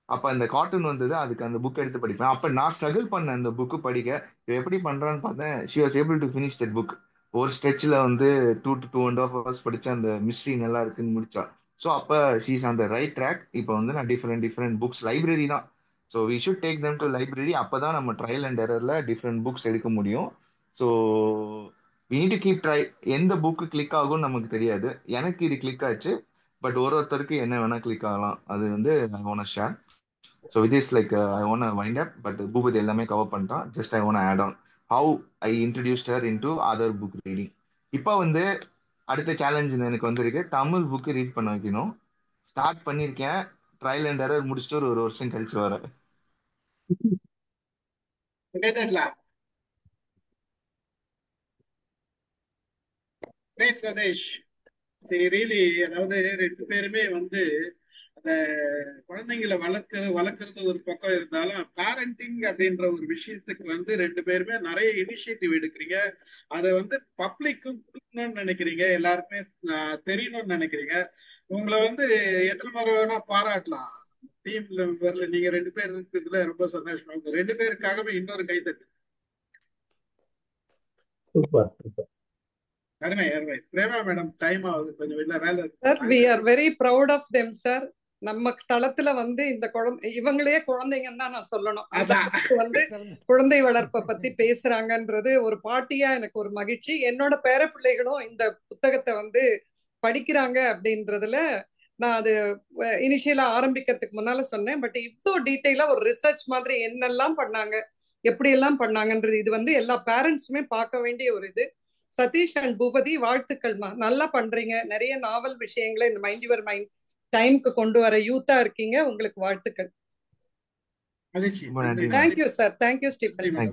S4: அப்ப அந்த கார்ட்டூன் வந்தது, அதுக்கு அந்த புக் எடுத்து படிப்பேன். அப்ப நான் ஸ்ட்ரகிள் பண்ண அந்த புக்கு படிக்க இவ எப்படி பண்றான்னு பார்த்தேன். She was able to finish that book. ஒரு ஸ்ட்ரெச்ல வந்து 2 to 2.5 hours படிச்ச அந்த மிஸ்ட்ரி நல்லா இருக்குன்னு முடிச்சா. ஸோ அப்ப she's on the right track. இப்போ வந்து நான் டிஃப்ரெண்ட் புக்ஸ் லைப்ரரி தான். So we should take them to library. அப்பதான் நம்ம ட்ரையல் அண்ட் எரர்ல டிஃப்ரெண்ட் புக்ஸ் எடுக்க முடியும். So we need to keep try. எந்த புக்கு கிளிக் ஆகும்னு நமக்கு தெரியாது. எனக்கு இது கிளிக் ஆச்சு. பட் ஒருத்தருக்கு என்ன வேணா கிளிக் ஆகலாம். அது வந்து I want to share. So with this, like, I want to wind up, but Bhupat எல்லாமே கவர் பண்ணிட்டான். Just I want to add on how I introduced her into other book reading. இப்போ வந்து அடுத்த challenge எனக்கு வந்திருக்கு, Tamil book read பண்ண வைக்கணும். Start பண்ணியிருக்கேன். ட்ரையல் அண்ட் எரர் முடிச்சுட்டு ஒரு வருஷம் கழிச்சு வரேன்.
S1: Great, Sadesh. சரி, ரியலி அதாவது 2 பேருமே வந்து அந்த குழந்தைங்களை வளர்க்கறது ஒரு பக்கம் இருந்தாலும் பேரண்டிங் அப்படின்ற ஒரு விஷயத்துக்கு வந்து 2 பேருமே நிறைய இனிஷியேட்டிவ் எடுக்கிறீங்க. அதை வந்து பப்ளிக்கும் கொடுக்கணும்னு நினைக்கிறீங்க, எல்லாருமே தெரியணும்னு நினைக்கிறீங்க. உங்களை வந்து எத்தனை முறை வேணா பாராட்டலாம். டீம்ல மெம்பர்ல நீங்க 2 பேர் இருக்கிறதுல ரொம்ப சந்தோஷமா. உங்க 2 பேருக்காகவே இன்னொரு கைத்தட்டு.
S5: சூப்பர்.
S1: அருமை அருமை. பிரேமா மேடம், டைம் ஆகுது, கொஞ்சம் வெளில வேலை
S2: sir. We are very proud of them sir. நம்ம தளத்துல வந்து இந்த இவங்களே குழந்தைங்கன்னு தான் நான் சொல்லணும். வந்து குழந்தை வளர்ப்பை பத்தி பேசுறாங்கன்றது ஒரு பாட்டியா எனக்கு ஒரு மகிழ்ச்சி. என்னோட பேர பிள்ளைகளும் இந்த புத்தகத்தை வந்து படிக்கிறாங்க அப்படின்றதுல நான் அது இனிஷியலா ஆரம்பிக்கிறதுக்கு முன்னால சொன்னேன். பட் இவ்வளோ டீட்டெயிலா ஒரு ரிசர்ச் மாதிரி என்னெல்லாம் பண்ணாங்க, எப்படி எல்லாம் பண்ணாங்கன்றது இது வந்து எல்லா பேரண்ட்ஸுமே பார்க்க வேண்டிய ஒரு இது. சதீஷ் அண்ட் பூபதி, வாழ்த்துக்கள்மா, நல்லா பண்றீங்க. நிறைய நாவல் விஷயங்களை இந்த மைண்ட் யுவர் மைண்ட் டைம்க்கு கொண்டு வர யூத்தா இருக்கீங்க. உங்களுக்கு வாழ்த்துக்கள்.
S1: மகிழ்ச்சி.
S2: Thank you sir. Thank you Stephen.